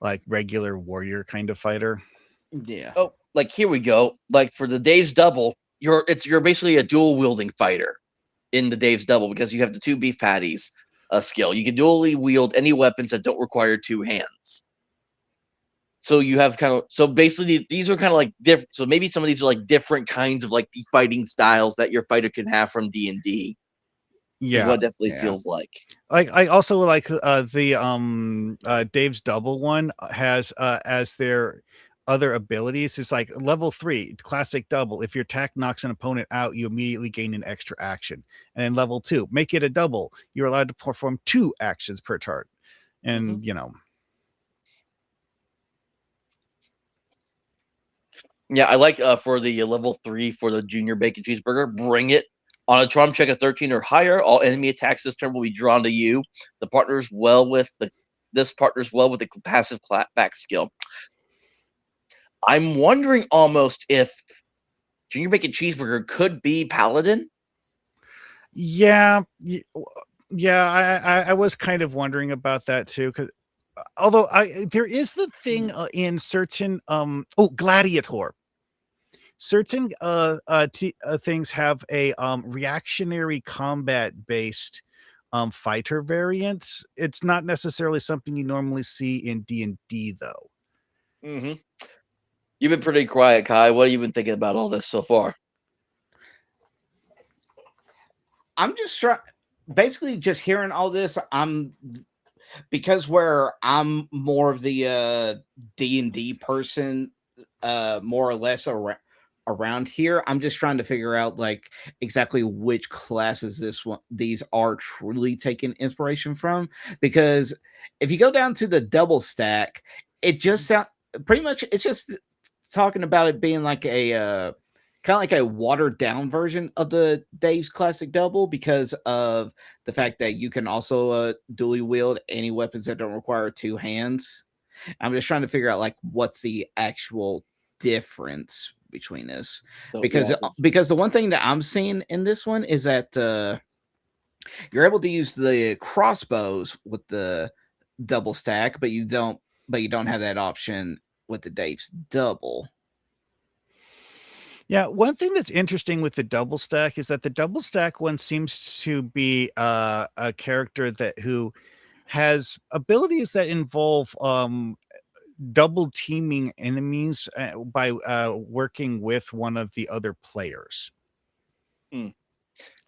like regular warrior kind of fighter. Yeah. Oh, like here we go. Like for the Dave's double, you're basically a dual wielding fighter in the Dave's double because you have the two beef patties skill. You can dually wield any weapons that don't require two hands. So you have basically these are kind of like different. So maybe some of these are like different kinds of like the fighting styles that your fighter can have from D&D. Is Yeah. what it definitely Yeah. feels like. Like I also like the Dave's double one has as their other abilities is like level 3 classic double. If your attack knocks an opponent out, you immediately gain an extra action. And then level 2, make it a double. You're allowed to perform 2 actions per turn. And you know, Yeah, I like for the level 3 for the Junior Bacon Cheeseburger. Bring it on a Tron check of 13 or higher. All enemy attacks this turn will be drawn to you. This partners well with the passive clapback skill. I'm wondering almost if Junior Bacon Cheeseburger could be Paladin. yeah, I was kind of wondering about that too, because although there is the thing in certain gladiator. Certain things have a reactionary combat based fighter variants. It's not necessarily something you normally see in D&D though. Mm-hmm. You've been pretty quiet, Kai. What have you been thinking about all this so far? I'm just basically just hearing all this. Because where I'm more of the D&D person, more or less around here, I'm just trying to figure out like exactly which classes these are truly taking inspiration from. Because if you go down to the double stack, it just sound pretty much it's just talking about it being like a kind of like a watered down version of the Dave's classic double, because of the fact that you can also dually wield any weapons that don't require two hands. I'm just trying to figure out like what's the actual difference between this, So because yeah, the one thing that I'm seeing in this one is that you're able to use the crossbows with the double stack, but you don't have that option with the Dave's double. Yeah, one thing that's interesting with the double stack is that the double stack one seems to be a character who has abilities that involve double teaming enemies by working with one of the other players. Hmm.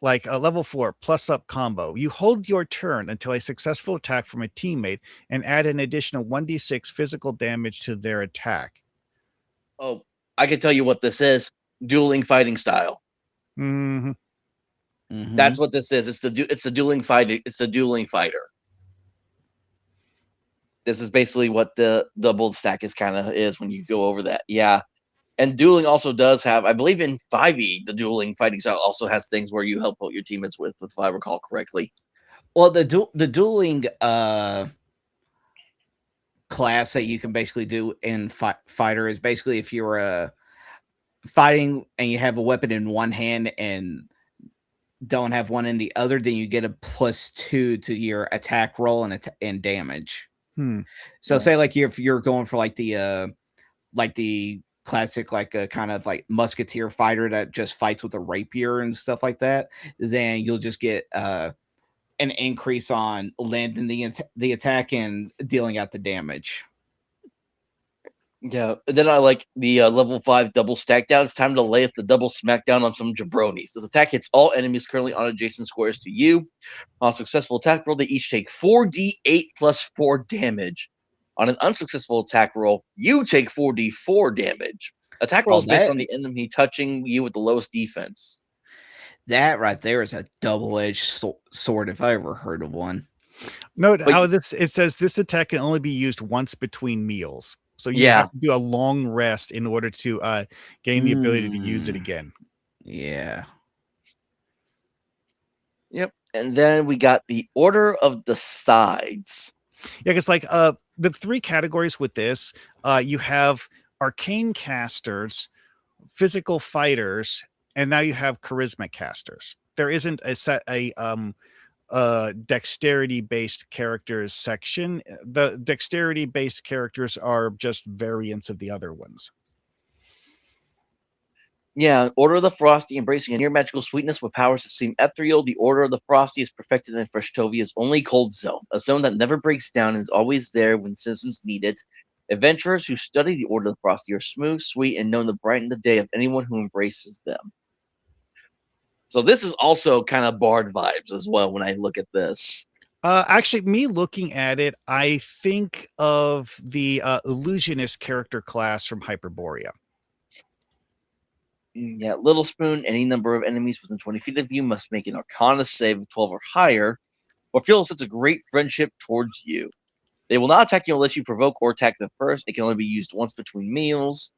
Like a level 4 plus up combo. You hold your turn until a successful attack from a teammate and add an additional 1d6 physical damage to their attack. Oh, I can tell you what this is: dueling fighting style. Hmm. That's what this is. It's the dueling fighting. It's the dueling fighter. This is basically what the double stack is when you go over that. Yeah. And dueling also does have, I believe in 5e, the dueling fighting style also has things where you help out your teammates with, if I recall correctly. Well, the dueling class that you can basically do in fighter is basically if you're fighting and you have a weapon in one hand and don't have one in the other, then you get a +2 to your attack roll and damage. So Yeah. say like if you're going for like the classic kind of like musketeer fighter that just fights with a rapier and stuff like that, then you'll just get an increase on landing the attack and dealing out the damage. Yeah. And then I like the level 5 double stack down. It's time to lay the double smackdown on some jabronis. This attack hits all enemies currently on adjacent squares to you. On a successful attack roll, they each take 4d8 plus 4 damage. On an unsuccessful attack roll, you take 4d4 damage. Attack roll is based on the enemy touching you with the lowest defense. That right there is a double-edged sword if I ever heard of one. Note how it says this attack can only be used once between meals. So you have to do a long rest in order to gain the ability to use it again. Yeah. Yep. And then we got the Order of the Sides. Yeah, because like the 3 categories with this, you have arcane casters, physical fighters, and now you have charisma casters. There isn't a dexterity based characters section. The dexterity based characters are just variants of the other ones. Yeah, Order of the Frosty, embracing a near magical sweetness with powers that seem ethereal. The Order of the Frosty is perfected in Freshtovia's only cold zone, a zone that never breaks down and is always there when citizens need it. Adventurers who study the Order of the Frosty are smooth, sweet, and known to brighten the day of anyone who embraces them. So this is also kind of Bard vibes as well when I look at this. Actually, me looking at it, I think of the illusionist character class from Hyperborea. Yeah, Little Spoon, any number of enemies within 20 feet of you must make an Arcana save of 12 or higher, or feel such a great friendship towards you. They will not attack you unless you provoke or attack them first. It can only be used once between meals.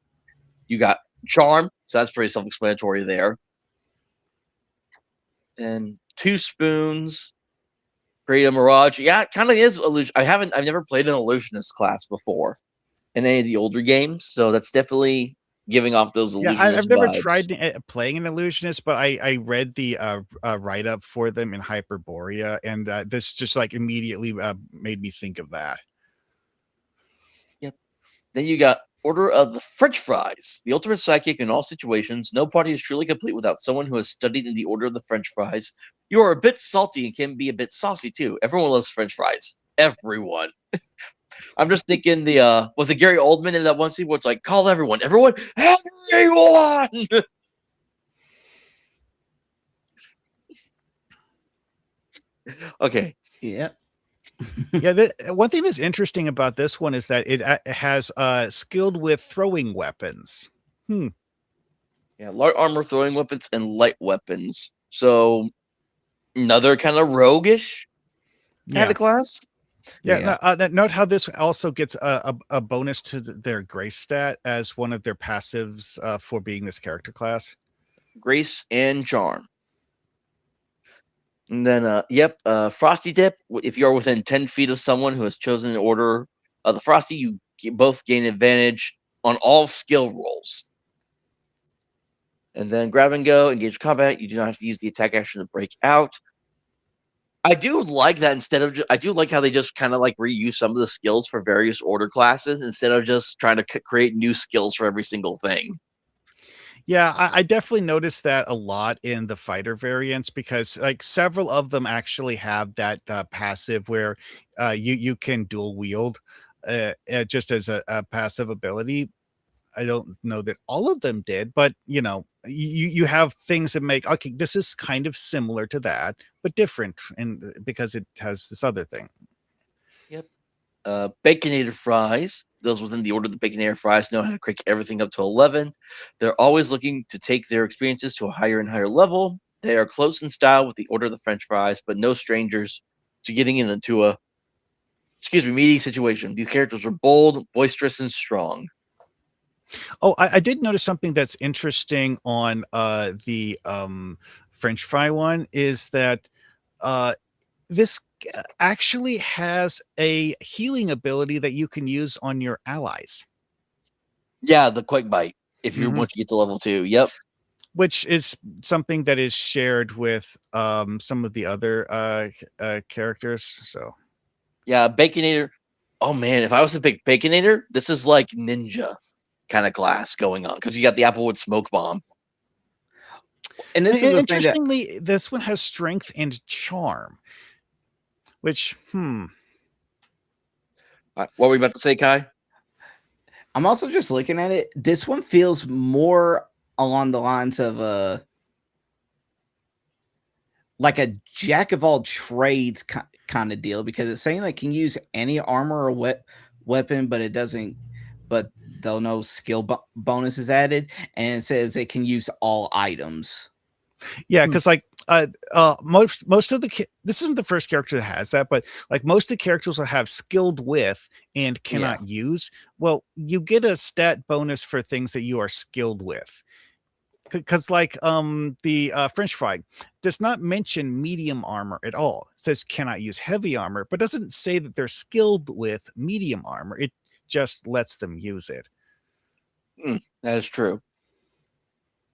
You got Charm, so that's pretty self-explanatory there. And 2 spoons, create a mirage. Yeah, it kind of is illusion. I've never played an illusionist class before in any of the older games, so that's definitely giving off those illusionist I've never vibes. tried playing an illusionist, but I read the write up for them in Hyperborea, and this just like immediately made me think of that. Yep. Then you got Order of the French Fries, the ultimate sidekick in all situations. No party is truly complete without someone who has studied in the Order of the French Fries. You are a bit salty and can be a bit saucy too. Everyone loves French fries. Everyone. I'm just thinking was it Gary Oldman in that one scene where it's like, call everyone, everyone. Okay. Yeah. Yeah, one thing that's interesting about this one is that it has skilled with throwing weapons. Yeah, light armor, throwing weapons, and light weapons. So another kind of roguish kind of class. Yeah. Note how this also gets a bonus to their grace stat as one of their passives for being this character class. Grace and charm. And then, Frosty Dip. If you're within 10 feet of someone who has chosen an order of the Frosty, you both gain advantage on all skill rolls. And then grab and go, engage combat. You do not have to use the attack action to break out. I do like that instead of I do like how they just kind of like reuse some of the skills for various order classes instead of just trying to create new skills for every single thing. Yeah, I definitely noticed that a lot in the fighter variants because like several of them actually have that passive where you can dual wield just as a passive ability. I don't know that all of them did, but you have things that make okay, this is kind of similar to that, but different, and because it has this other thing. Yep. Baconator fries. Those within the order of the Baconator fries know how to crank everything up to 11. They're always looking to take their experiences to a higher and higher level. They are close in style with the order of the French fries, but no strangers to getting into a meeting situation. These characters are bold, boisterous, and strong. Oh, I did notice something that's interesting on the French fry one is that uh, this actually has a healing ability that you can use on your allies. Yeah, the quick bite. If you Mhm. want to get to level 2, yep. Which is something that is shared with some of the other characters. So Yeah, Baconator. Oh man, if I was to pick Baconator, this is like ninja kind of class going on because you got the Applewood smoke bomb. And this is the thing that interestingly, this one has strength and charm, which What were we about to say, Kai? I'm also just looking at it. This one feels more along the lines of like a jack of all trades kind of deal because it's saying they can use any armor or weapon, but it doesn't. But though no skill bonuses added, and it says it can use all items. yeah, because like most of the this isn't the first character that has that, but like most of the characters will have skilled with and Yeah. cannot use. Well, you get a stat bonus for things that you are skilled with. Because like the French fry does not mention medium armor at all. It says cannot use heavy armor, but doesn't say that they're skilled with medium armor. It just lets them use it. That is true.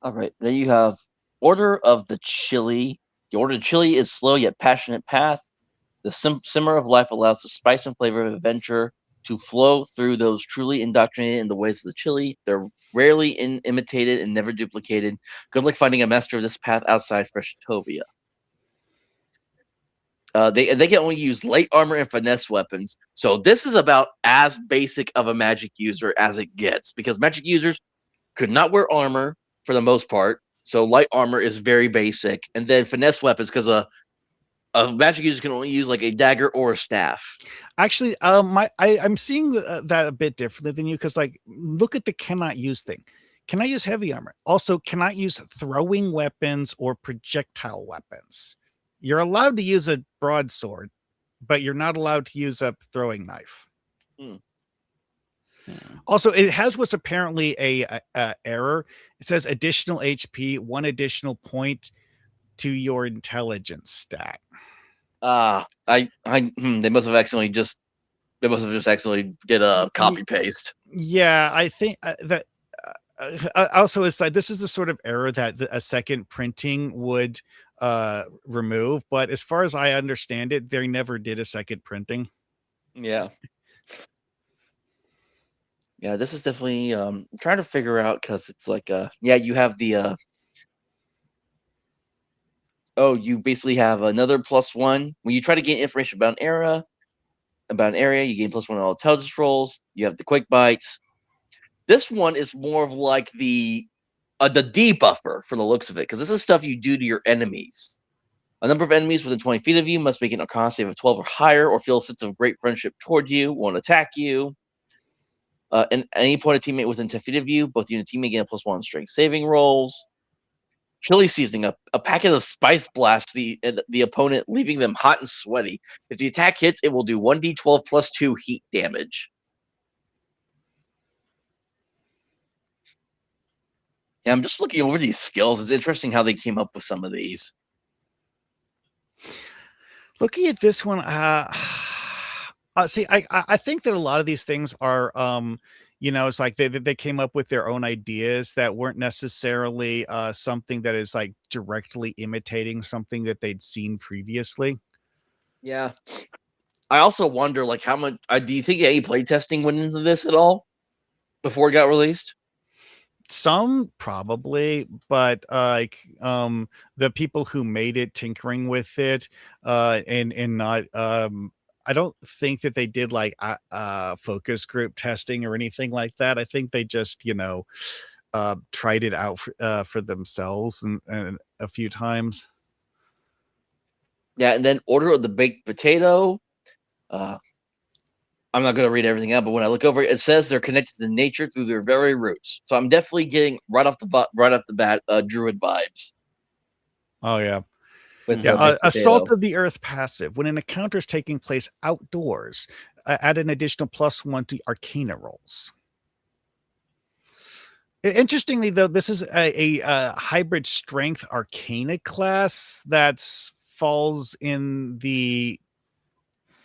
All right, then you have Order of the Chili. The Order of Chili is slow yet passionate path. The simmer of life allows the spice and flavor of adventure to flow through those truly indoctrinated in the ways of the chili. They're rarely imitated and never duplicated. Good luck finding a master of this path outside Freshtopia. They can only use light armor and finesse weapons. So this is about as basic of a magic user as it gets because magic users could not wear armor for the most part. So light armor is very basic, and then finesse weapons because a magic user can only use like a dagger or a staff. Actually, I'm seeing that a bit differently than you because like look at the cannot use thing. Cannot use heavy armor. Also, cannot use throwing weapons or projectile weapons. You're allowed to use a broadsword, but you're not allowed to use a throwing knife. Hmm. Also, it has what's apparently a error. It says additional HP, 1 additional point to your intelligence stat. They must have just accidentally did a copy paste. Yeah, I think that also is like this is the sort of error that a second printing would remove. But as far as I understand it, they never did a second printing. Yeah. Yeah, this is definitely trying to figure out because it's like yeah, you have the you basically have another +1 when you try to gain information about an area, you gain +1 on all intelligence rolls. You have the quick bites. This one is more of like the debuffer from the looks of it, because this is stuff you do to your enemies. A number of enemies within 20 feet of you must make an Arcana save of 12 or higher, or feel a sense of great friendship toward you, won't attack you. And any point a teammate within 10 feet of you, both you and the teammate gain a +1 strength saving rolls. Chili seasoning, a packet of spice blasts the opponent, leaving them hot and sweaty. If the attack hits, it will do 1d12 +2 heat damage. Yeah, I'm just looking over these skills. It's interesting how they came up with some of these. Looking at this one, See, I think that a lot of these things are, it's like they came up with their own ideas that weren't necessarily something that is like directly imitating something that they'd seen previously. Yeah. I also wonder, like, how much do you think any playtesting went into this at all before it got released? Some probably, but the people who made it, tinkering with it, and not I don't think that they did like focus group testing or anything like that. I think they just tried it out for themselves and a few times. Yeah, and then Order of the Baked Potato. I'm not going to read everything out, but when I look over it, it says they're connected to nature through their very roots. So I'm definitely getting right off the bat, Druid vibes Oh yeah. with Yeah, the baked Assault potato. of the Earth passive. When an encounter is taking place outdoors, add an additional +1 to Arcana rolls. Interestingly, though, this is a hybrid strength Arcana class that falls in the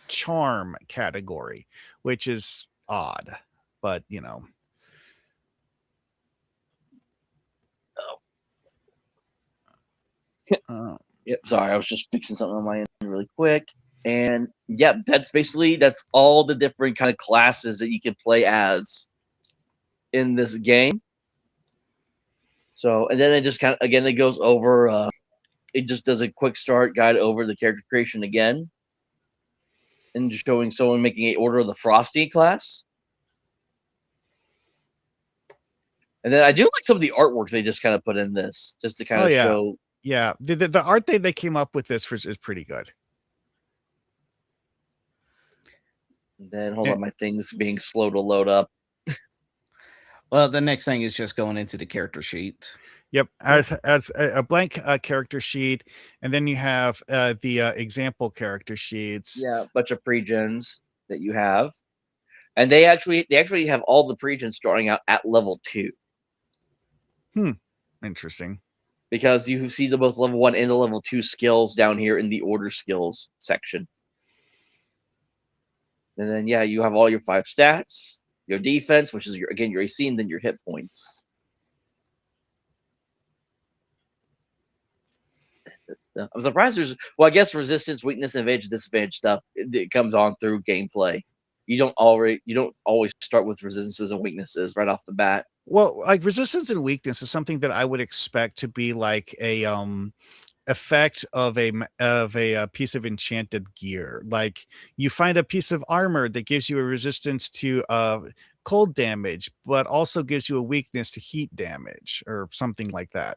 charm category, which is odd, but uh, Yep, sorry, I was just fixing something on my end really quick. And yeah, that's all the different kind of classes that you can play as in this game. So, and then it just kind of again it goes over. It just does a quick start guide over the character creation again, and just showing someone making a Order of the Frosty class. And then I do like some of the artwork they just kind of put in this, just to kind oh of yeah, show. yeah. The art they came up with this is pretty good. And then hold on, my thing's being slow to load up. Well, the next thing is just going into the character sheet. Yep, as a blank character sheet, and then you have the example character sheets. Yeah, a bunch of pre-gens that you have, and they actually have all the pre-gens starting out at level 2. Interesting. Because you see the both level 1 and the level 2 skills down here in the order skills section. And then yeah, you have all your 5 stats, your defense, which is your AC, and then your hit points. I'm surprised I guess resistance, weakness, advantage, disadvantage stuff. It comes on through gameplay. You don't always start with resistances and weaknesses right off the bat. Well, like resistance and weakness is something that I would expect to be like a effect of a piece of enchanted gear. Like you find a piece of armor that gives you a resistance to cold damage, but also gives you a weakness to heat damage or something like that.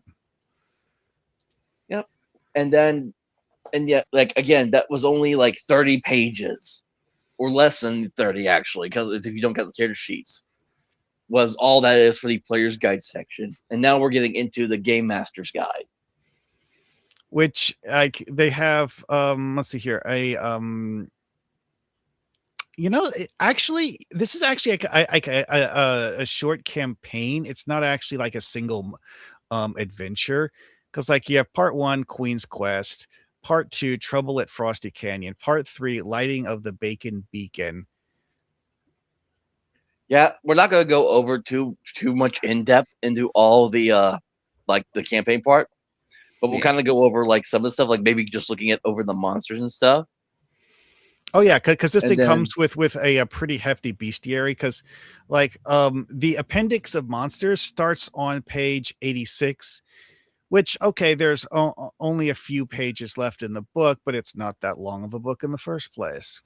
Yep. And yet, like again, that was only like 30 pages, or less than 30 actually, because if you don't get the character sheets, was all that is for the player's guide section. And now we're getting into the game master's guide, which like they have. Let's see here, actually, this is actually a short campaign. It's not actually like a single adventure, because like you have part 1, Queen's Quest, part 2, Trouble at Frosty Canyon, part 3, Lighting of the Bacon Beacon. Yeah, we're not going to go over too much in depth into all the like the campaign part, but we'll kind of go over like some of the stuff, like maybe just looking at over the monsters and stuff. Oh yeah, because this And thing then, comes with a pretty hefty bestiary. Because like the appendix of monsters starts on page 86, which okay, there's only a few pages left in the book, but it's not that long of a book in the first place.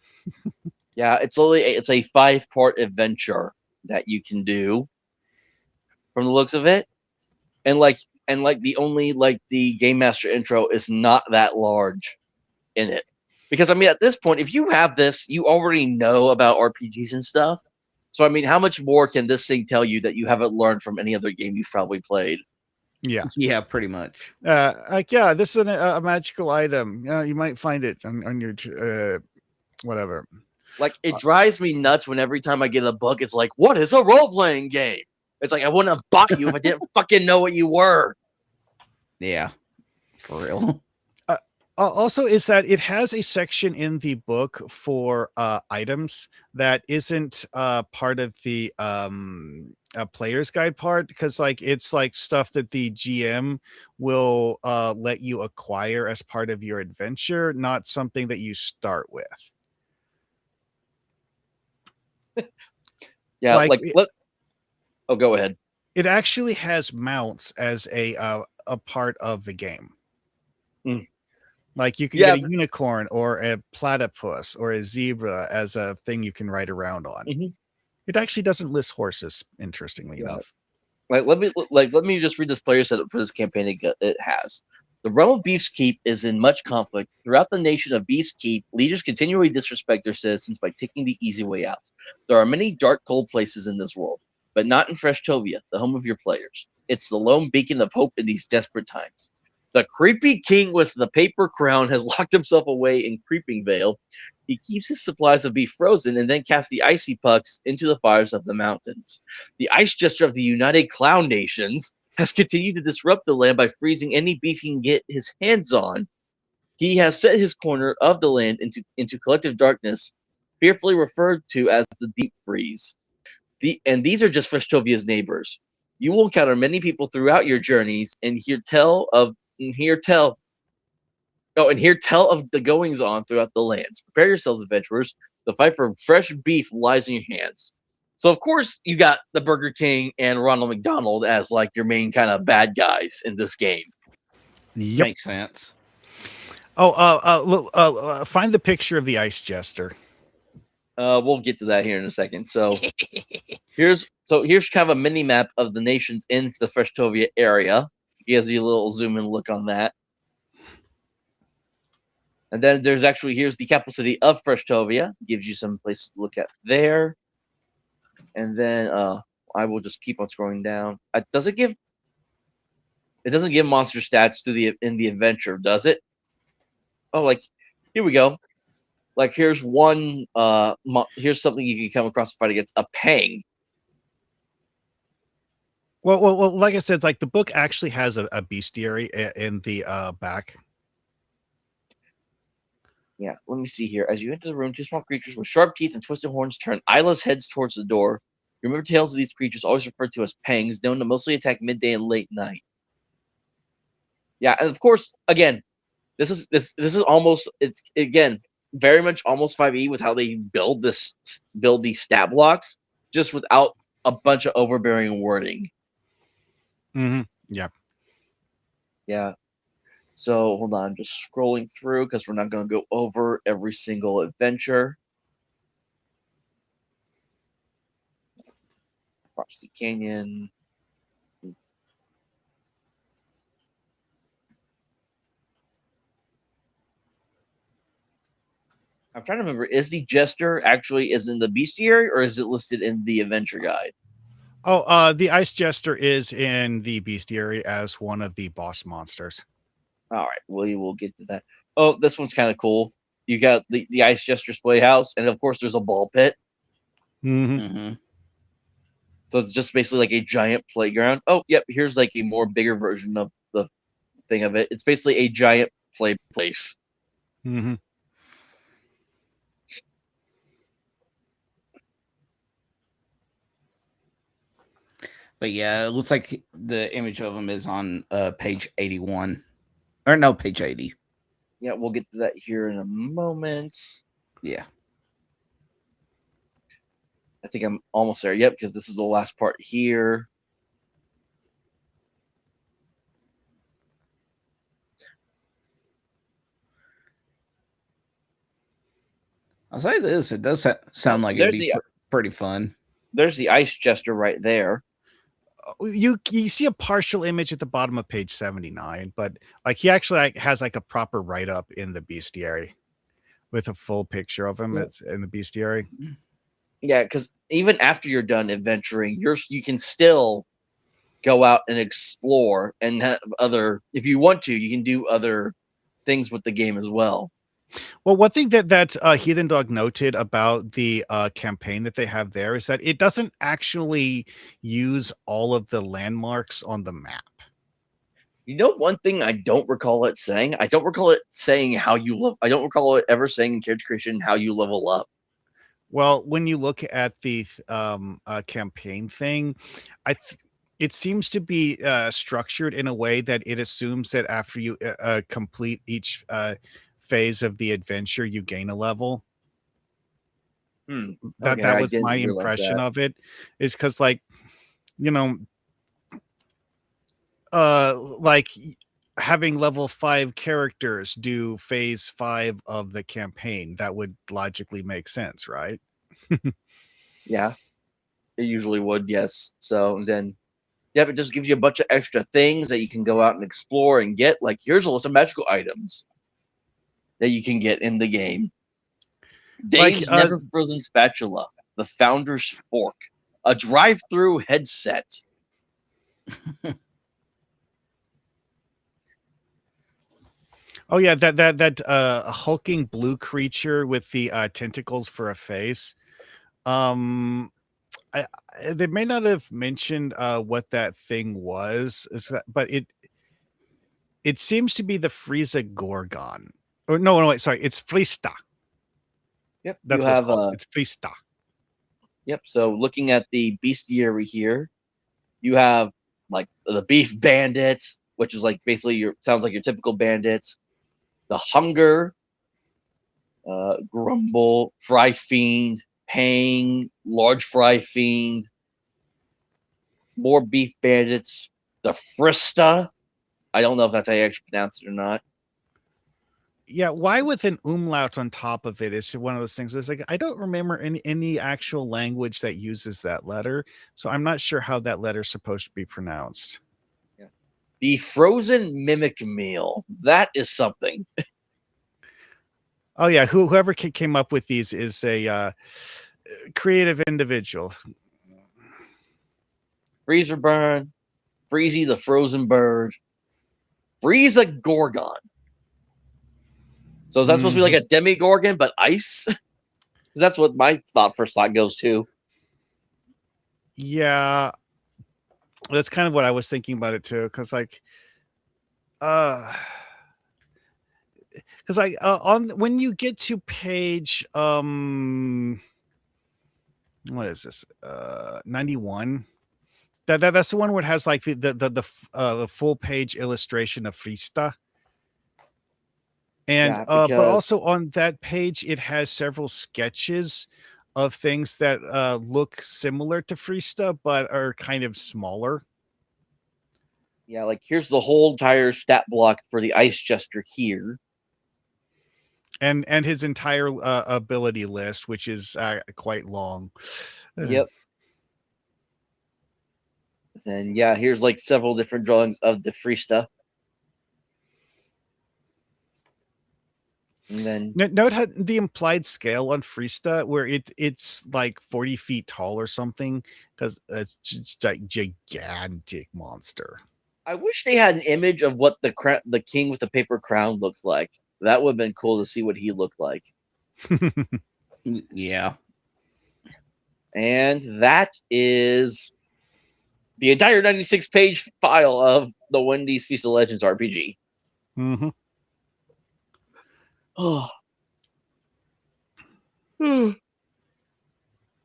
yeah, it's a 5-part adventure that you can do from the looks of it, and the only like the game master intro is not that large in it, because I mean at this point, if you have this, you already know about RPGs and stuff. So I mean, how much more can this thing tell you that you haven't learned from any other game you've probably played? Yeah, pretty much. This is a magical item. You might find it on your whatever. Like, it drives me nuts when every time I get a book, it's like, what is a role-playing game? It's like, I wouldn't have bought you if I didn't fucking know what you were. Yeah, for real. Also, is that it has a section in the book for items that isn't part of the player's guide part, because like it's like stuff that the GM will let you acquire as part of your adventure, not something that you start with. Yeah, Like like let. Oh, go ahead. it actually has mounts as a part of the game. Mm. Like you can get Yeah. a unicorn or a platypus or a zebra as a thing you can ride around on. Mhm. It actually doesn't list horses, interestingly Yeah. enough. Let me just read this player setup for this campaign it has. The realm of Beef's Keep is in much conflict. Throughout the nation of Beef's Keep, leaders continually disrespect their citizens by taking the easy way out. There are many dark, cold places in this world, but not in Freshtovia, the home of your players. It's the lone beacon of hope in these desperate times. The creepy king with the paper crown has locked himself away in Creeping Vale. He keeps his supplies of beef frozen and then casts the icy pucks into the fires of the mountains. The ice gesture of the United Clown Nations has continued to disrupt the land by freezing any beef he can get his hands on. He has set his corner of the land into collective darkness, fearfully referred to as the Deep Freeze. And these are just Freshtovia's neighbors. You will encounter many people throughout your journeys and hear tell of the goings on throughout the lands. Prepare yourselves, adventurers. The fight for fresh beef lies in your hands. So of course you got the Burger King and Ronald McDonald as like your main kind of bad guys in this game. Yep. Makes sense. Oh, find the picture of the ice jester. We'll get to that here in a second. So here's kind of a mini map of the nations in the Freshtovia area. Gives you a little zoom in look on that. And then here's the capital city of Freshtovia. Gives you some places to look at there. And then I will just keep on scrolling down. It doesn't give monster stats in the adventure, does it? Oh, like here we go. Like here's one here's something you can come across to fight against a Pang. Well, like I said, it's like the book actually has a bestiary in the back. Yeah, let me see here. As you enter the room, two small creatures with sharp teeth and twisted horns turn eyeless heads towards the door. Remember tales of these creatures, always referred to as Pangs, known to mostly attack midday and late night. Yeah, and of course, again, this is almost it's again very much almost 5e with how they build these stat blocks, just without a bunch of overbearing wording. Mm-hmm. Yeah. Yeah. So hold on, I'm just scrolling through because we're not going to go over every single adventure. Frosty Canyon. I'm trying to remember, is the Jester actually is in the bestiary or is it listed in the adventure guide? Oh, the ice jester is in the bestiary as one of the boss monsters. All right, we will get to that. Oh, this one's kind of cool. You got the Ice Jester's Playhouse, and of course, there's a ball pit. Mm-hmm. Mm-hmm. So it's just basically like a giant playground. Oh, yep, here's like a more bigger version of the thing of it. It's basically a giant play place. Mm-hmm. But yeah, it looks like the image of him is on page 81. Or no, page 80. Yeah, we'll get to that here in a moment. Yeah. I think I'm almost there. Yep, because this is the last part here. I'll say this, it does sound like it'd be pretty fun. There's the Ice Jester right there. You see a partial image at the bottom of page 79, but like he actually like, has like a proper write up in the bestiary with a full picture of him that's in the bestiary. Yeah, because even after you're done adventuring, you can still go out and explore and have if you want to, you can do other things with the game as well. Well, one thing that Heathen Dog noted about the campaign that they have there is that it doesn't actually use all of the landmarks on the map. You know, one thing I don't recall it saying. I don't recall it saying how you love. I don't recall it ever saying in character creation how you level up. Well, when you look at the campaign thing, it seems to be structured in a way that it assumes that after you complete each phase of the adventure, you gain a level. That Okay, I was my didn't realize impression that. of it, is because like, you know, like having level 5 characters do phase 5 of the campaign, that would logically make sense, right? Yeah, it usually would. Yes. So then, yeah, it just gives you a bunch of extra things that you can go out and explore and get. Like, here's a list of magical items that you can get in the game. Like Dave's never frozen spatula, the Founder's fork, a drive-through headset. oh yeah, that hulking blue creature with the tentacles for a face. Um they may not have mentioned what that thing was, but it seems to be the Frieza Gorgon. Or no, wait, sorry, it's Frista. Yep, you That's what it's have called. It's Frista. Yep. So looking at the bestiary here, you have like the beef bandit, which is like basically your sounds like your typical bandit. The hunger, grumble, fry fiend, pang, large fry fiend, more beef bandits. The frista. I don't know if that's how you actually pronounce it or not. Yeah, why with an umlaut on top of it is one of those things. It's like I don't remember any actual language that uses that letter, so I'm not sure how that letter's supposed to be pronounced. Yeah. The frozen mimic meal. That is something. Oh yeah, whoever came up with these is a creative individual. Freezer burn, Freezy the frozen bird, Freeze a gorgon. So is that supposed to be like a demigorgon but ice? Because that's what my first thought goes to. Yeah, that's kind of what I was thinking about it too. Because uh, on when you get to page what is this 91. That's the one where it has like the full page illustration of Frista. And Yeah, but because also on that page, it has several sketches of things that look similar to Frista, but are kind of smaller. yeah, like here's the whole entire stat block for the ice jester here. And his entire ability list, which is quite long. Yep. And yeah, here's like several different drawings of the Frista. And then Note how the implied scale on Frista, where it's like 40 feet tall or something, because it's just like gigantic monster. I wish they had an image of what the king with the paper crown looks like. That would have been cool to see what he looked like. Yeah. And that is the entire 96-page file of the Wendy's Feast of Legends RPG. Mm-hmm. Oh.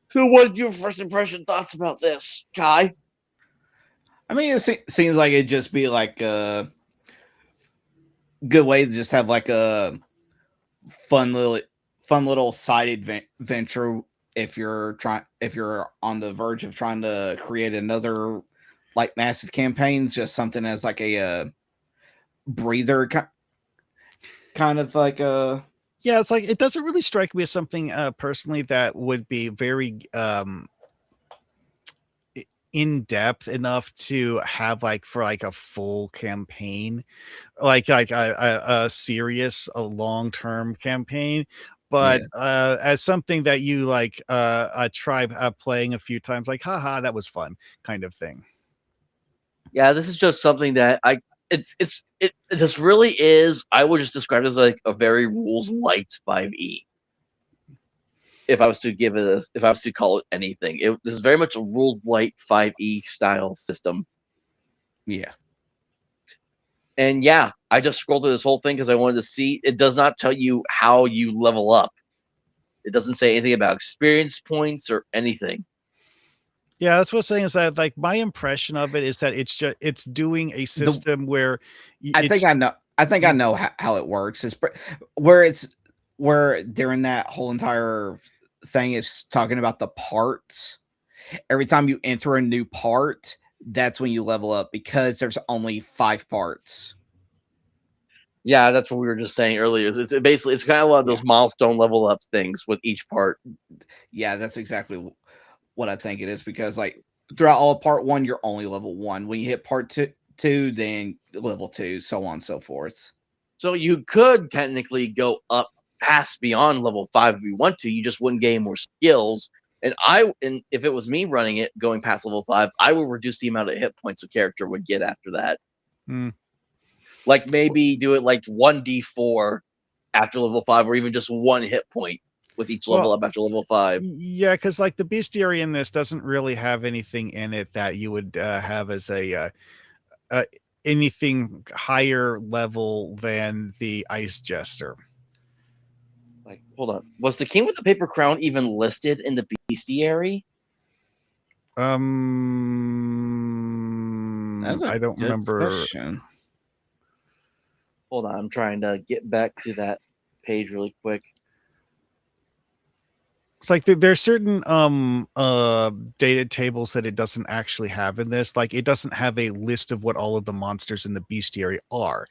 So, what are your first impression thoughts about this, Kai? I mean, it seems like it'd just be like a good way to just have like a fun little side adventure if you're on the verge of trying to create another like massive campaigns. Just something as like a breather, kind of like a. Yeah, it's like it doesn't really strike me as something personally that would be very in depth enough to have like for like a full campaign, like a serious, a long term campaign. But as something that you like try playing a few times, like haha, that was fun, kind of thing. Yeah, this is just something that it this really is. I would just describe it as like a very rules light 5e. If I was to give it, if I was to call it anything, this is very much a rules light 5e style system. Yeah. And yeah, I just scrolled through this whole thing because I wanted to see. It does not tell you how you level up. It doesn't say anything about experience points or anything. Yeah, that's what I'm saying is that like my impression of it is that it's doing a system where I think I know. I think I know how it works. Where during that whole entire thing is talking about the parts. Every time you enter a new part, that's when you level up because there's only 5 parts. Yeah, that's what we were just saying earlier. It's basically it's kind of one of those milestone level up things with each part. Yeah, that's exactly what I think it is because like throughout all part 1, you're only level 1. When you hit part 2, then level 2, so on and so forth. So you could technically go up past beyond level 5 if you want to. You just wouldn't gain more skills. And if it was me running it, going past level 5, I would reduce the amount of hit points a character would get after that. Hmm. Like maybe do it like 1d4 after level 5, or even just 1 hit point with each level up after level 5. Yeah, because like the bestiary in this doesn't really have anything in it that you would have as a anything higher level than the ice jester. Like, hold on, was the king with the paper crown even listed in the bestiary? I don't remember. Question. Hold on, I'm trying to get back to that page really quick. It's like there's certain data tables that it doesn't actually have in this. Like it doesn't have a list of what all of the monsters in the bestiary are.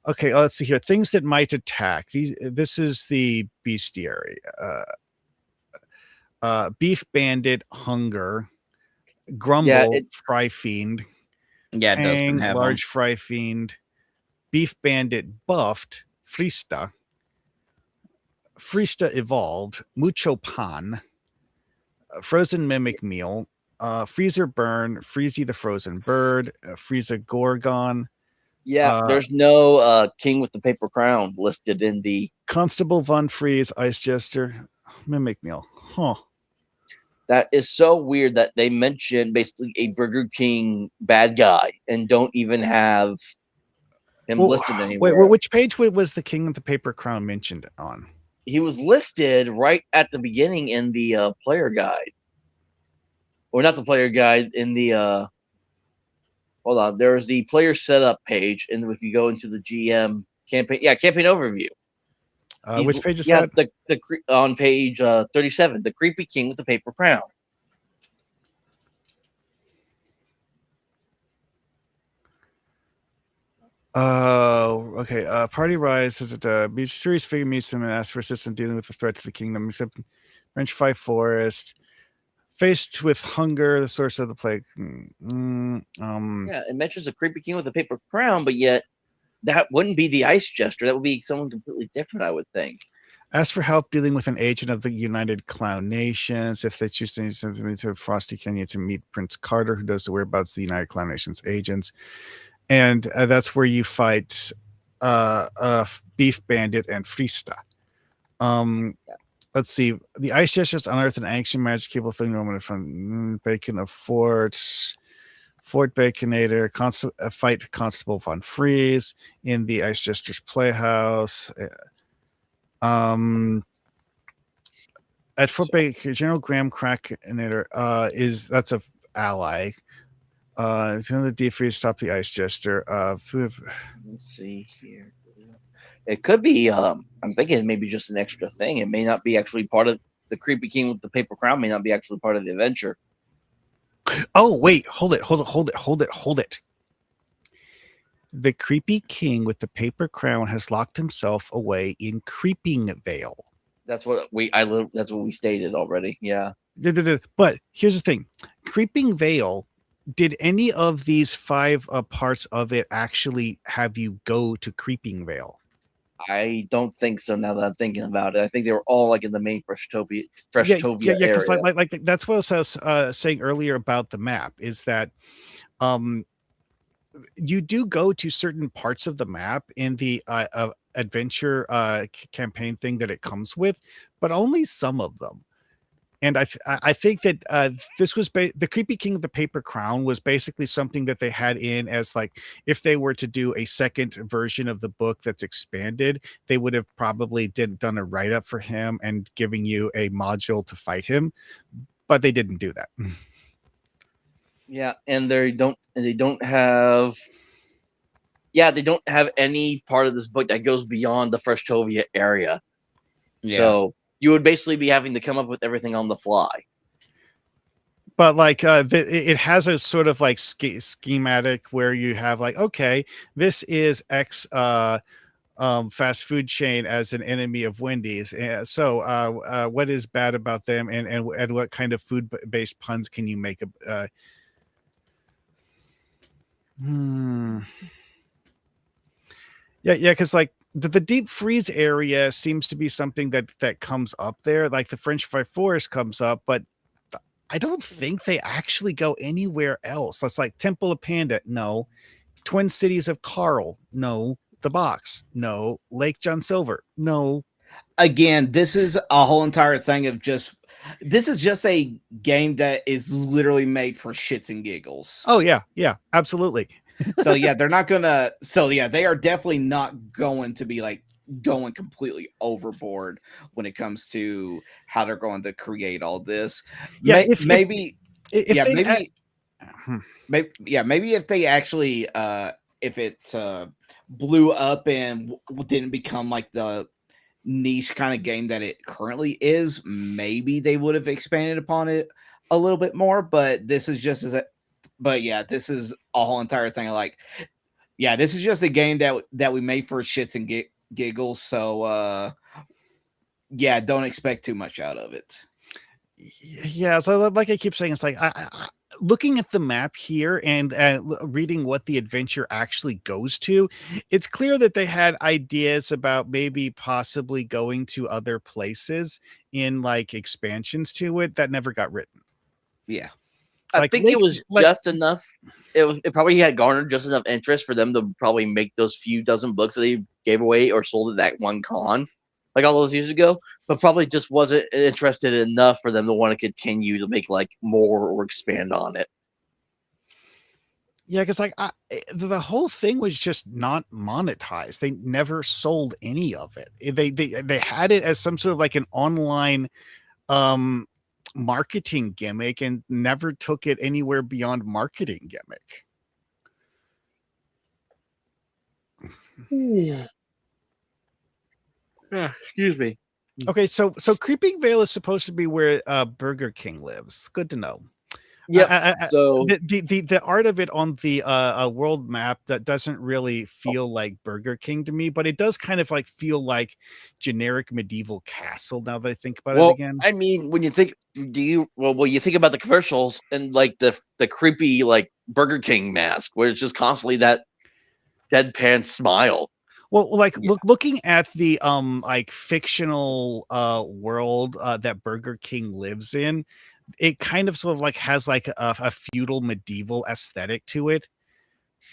Okay, let's see here. Things that might attack. This is the bestiary. Beef bandit, hunger, grumble, fry fiend, yeah, it does hang, have large fry fiend, beef bandit buffed, Frista, Frista evolved, mucho pan, frozen mimic meal, freezer burn, Freezy the frozen bird, Frieza gorgon. Yeah, there's no king with the paper crown listed in the Constable Von Freeze, Ice Jester, Mimic Meal. Huh. That is so weird that they mention basically a Burger King bad guy and don't even have him listed anywhere. Wait, which page was the King of the Paper Crown mentioned on? He was listed right at the beginning in the player guide. Or not the player guide, in the hold on, there's the player setup page, and if you go into the GM campaign overview. Which page is that? On page 37, the creepy king with the paper crown. Okay. Party rise. Beach series figure meets them and asks for assistance dealing with the threat to the kingdom. Except Ranch 5 Forest. Faced with hunger, the source of the plague. Yeah, it mentions a creepy king with a paper crown, but yet that wouldn't be the ice jester. That would be someone completely different, I would think. Ask for help dealing with an agent of the United Clown Nations. If they choose to send them to Frosty Canyon to meet Prince Carter, who does the whereabouts of the United Clown Nations agents. And that's where you fight Beef Bandit and Frista. Let's see. The Ice Jesters unearth an ancient magic cable thing from Bacon of Fort Baconator, fight Constable Von Freeze in the Ice Jesters Playhouse. At Fort Baker, General Graham Krakenator that's a ally. It's going to defeat stop the Ice Jester. Let's see here. It could be. I'm thinking maybe just an extra thing. It may not be actually part of the creepy king with the paper crown. May not be actually part of the adventure. Oh wait! Hold it! The creepy king with the paper crown has locked himself away in Creeping Vale. That's what that's what we stated already. Yeah. But here's the thing: Creeping Vale. Did any of these 5 parts of it actually have you go to Creeping Vale? I don't think so. Now that I'm thinking about it, I think they were all like in the main Freshtovia yeah, because area. like that's what I was saying earlier about the map is that you do go to certain parts of the map in the adventure campaign thing that it comes with, but only some of them. And I think that this was the Creepy King of the Paper Crown was basically something that they had in as like if they were to do a second version of the book that's expanded, they would have probably done a write up for him and giving you a module to fight him, but they didn't do that. Yeah, and they don't have they don't have any part of this book that goes beyond the Freshtovia area. Yeah. So you would basically be having to come up with everything on the fly. But like it has a sort of like schematic where you have like, okay, this is X fast food chain as an enemy of Wendy's. So what is bad about them, and what kind of food based puns can you make? Yeah, because like the deep freeze area seems to be something that comes up there. Like the French fry forest comes up, but I don't think they actually go anywhere else. That's like Temple of Panda, no. Twin Cities of Carl, no. The Box, no. Lake John Silver, no. Again, this is a whole entire thing of this is just a game that is literally made for shits and giggles. Oh yeah, absolutely. So yeah, they're not gonna. So yeah, they are definitely not going to be like going completely overboard when it comes to how they're going to create all this. Yeah, maybe maybe if they actually if it blew up and didn't become like the niche kind of game that it currently is, maybe they would have expanded upon it a little bit more. But this is just this is a whole entire thing of like, yeah, this is just a game that we made for shits and giggles. So yeah, don't expect too much out of it. Yeah, so like I keep saying, it's like I looking at the map here and reading what the adventure actually goes to, it's clear that they had ideas about maybe possibly going to other places in like expansions to it that never got written. Yeah. I think it was just enough. It probably had garnered just enough interest for them to probably make those few dozen books that they gave away or sold at that one con, like all those years ago. But probably just wasn't interested enough for them to want to continue to make like more or expand on it. Yeah, because like the whole thing was just not monetized. They never sold any of it. They had it as some sort of like an online marketing gimmick and never took it anywhere beyond marketing gimmick. Excuse me. Okay, so Creeping Vale is supposed to be where Burger King lives. Good to know. Yeah. So the art of it on the world map that doesn't really feel like Burger King to me, but it does kind of like feel like generic medieval castle. Now that I think about it again, I mean, when you think, you think about the commercials and like the creepy like Burger King mask, where it's just constantly that deadpan smile. Well, like looking at the like fictional world that Burger King lives in, it kind of sort of like has like a feudal medieval aesthetic to it,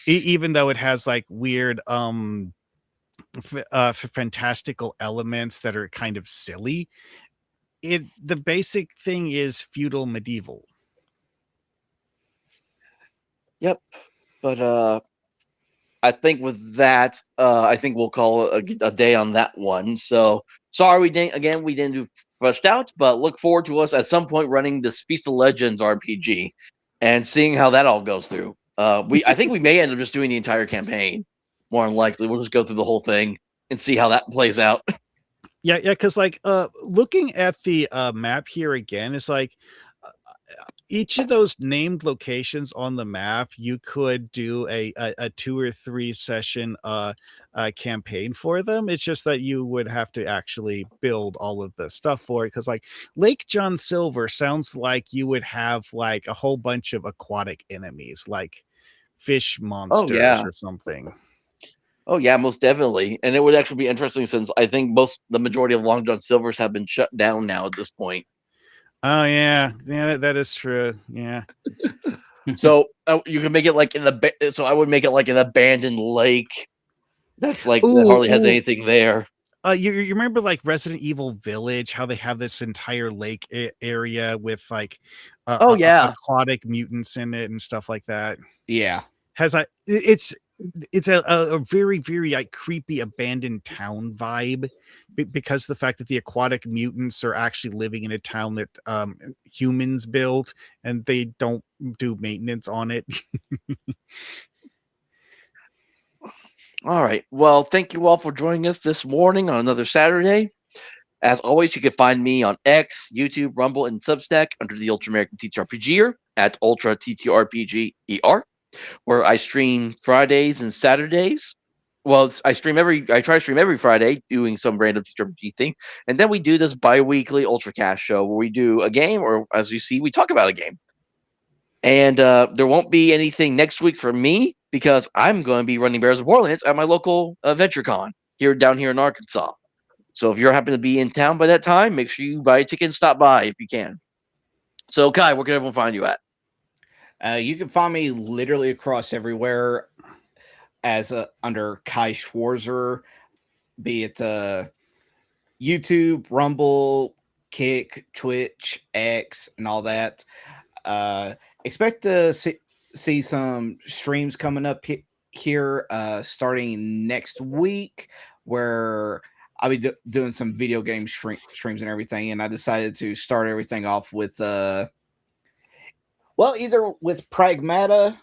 even though it has like weird fantastical elements that are kind of silly. The basic thing is feudal medieval. Yep. But I think with that, I think we'll call it a day on that one. So sorry we didn't do Fleshed Out, but look forward to us at some point running this Feast of Legends RPG and seeing how that all goes through. I think we may end up just doing the entire campaign. More than likely, we'll just go through the whole thing and see how that plays out. Yeah, because like looking at the map here again, it's like each of those named locations on the map, you could do a 2 or 3 session campaign for them. It's just that you would have to actually build all of the stuff for it. Because like Lake John Silver sounds like you would have like a whole bunch of aquatic enemies, like fish monsters or something. Oh yeah, most definitely. And it would actually be interesting since I think the majority of Long John Silvers have been shut down now at this point. Oh yeah, that is true. Yeah. So you can make it like so I would make it like an abandoned lake. That's like that hardly has anything there. you remember like Resident Evil Village, how they have this entire lake area with like Oh yeah. aquatic mutants in it and stuff like that. Yeah. Has it's a very very like creepy abandoned town vibe because of the fact that the aquatic mutants are actually living in a town that humans built and they don't do maintenance on it. All right. Well, thank you all for joining us this morning on another Saturday. As always, you can find me on X, YouTube, Rumble, and Substack under the Ultra American TTRPGer at Ultra TTRPGER, where I stream Fridays and Saturdays. Well, I try to stream every Friday doing some random TTRPG thing. And then we do this bi-weekly Ultracast show where we do a game, or as you see, we talk about a game. And there won't be anything next week for me because I'm going to be running Bears of Borderlands at my local VentureCon down here in Arkansas. So if you're happen to be in town by that time, make sure you buy a ticket and stop by if you can. So Kai, where can everyone find you at? You can find me literally across everywhere as under Kai Schwarzer, be it YouTube, Rumble, Kick, Twitch, X, and all that. Expect to see some streams coming up here starting next week where I'll be doing some video game streams and everything. And I decided to start everything off with, either with Pragmata,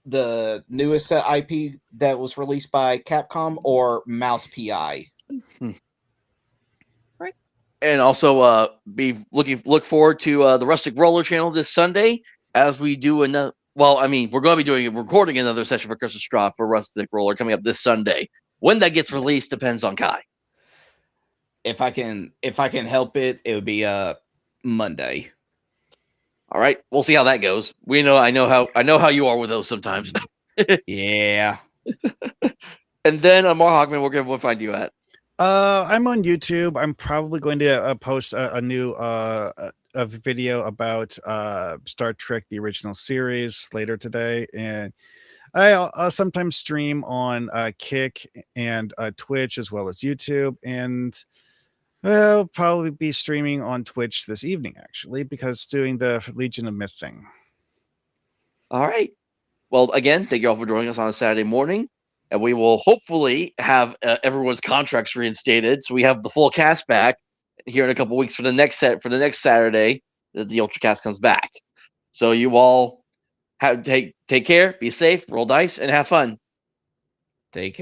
the newest IP that was released by Capcom, or Mouse PI. Right. And also look forward to the Rustic Roller channel this Sunday as we do another. Well, I mean, we're going to be recording another session for Christmas Drop for Rustic Roller coming up this Sunday. When that gets released depends on Kai. If I can help it, it would be Monday. All right, we'll see how that goes. I know how you are with those sometimes. Yeah. And then Mark Hockman, where can everyone find you at? I'm on YouTube. I'm probably going to post a new a video about Star Trek: The Original Series later today, and I'll sometimes stream on Kick and Twitch as well as YouTube, and I'll probably be streaming on Twitch this evening actually because doing the Legion of Myth thing. All right. Well, again, thank you all for joining us on a Saturday morning. And we will hopefully have everyone's contracts reinstated, so we have the full cast back here in a couple weeks for the next Saturday that the Ultracast comes back. So you all take care, be safe, roll dice, and have fun. Take care.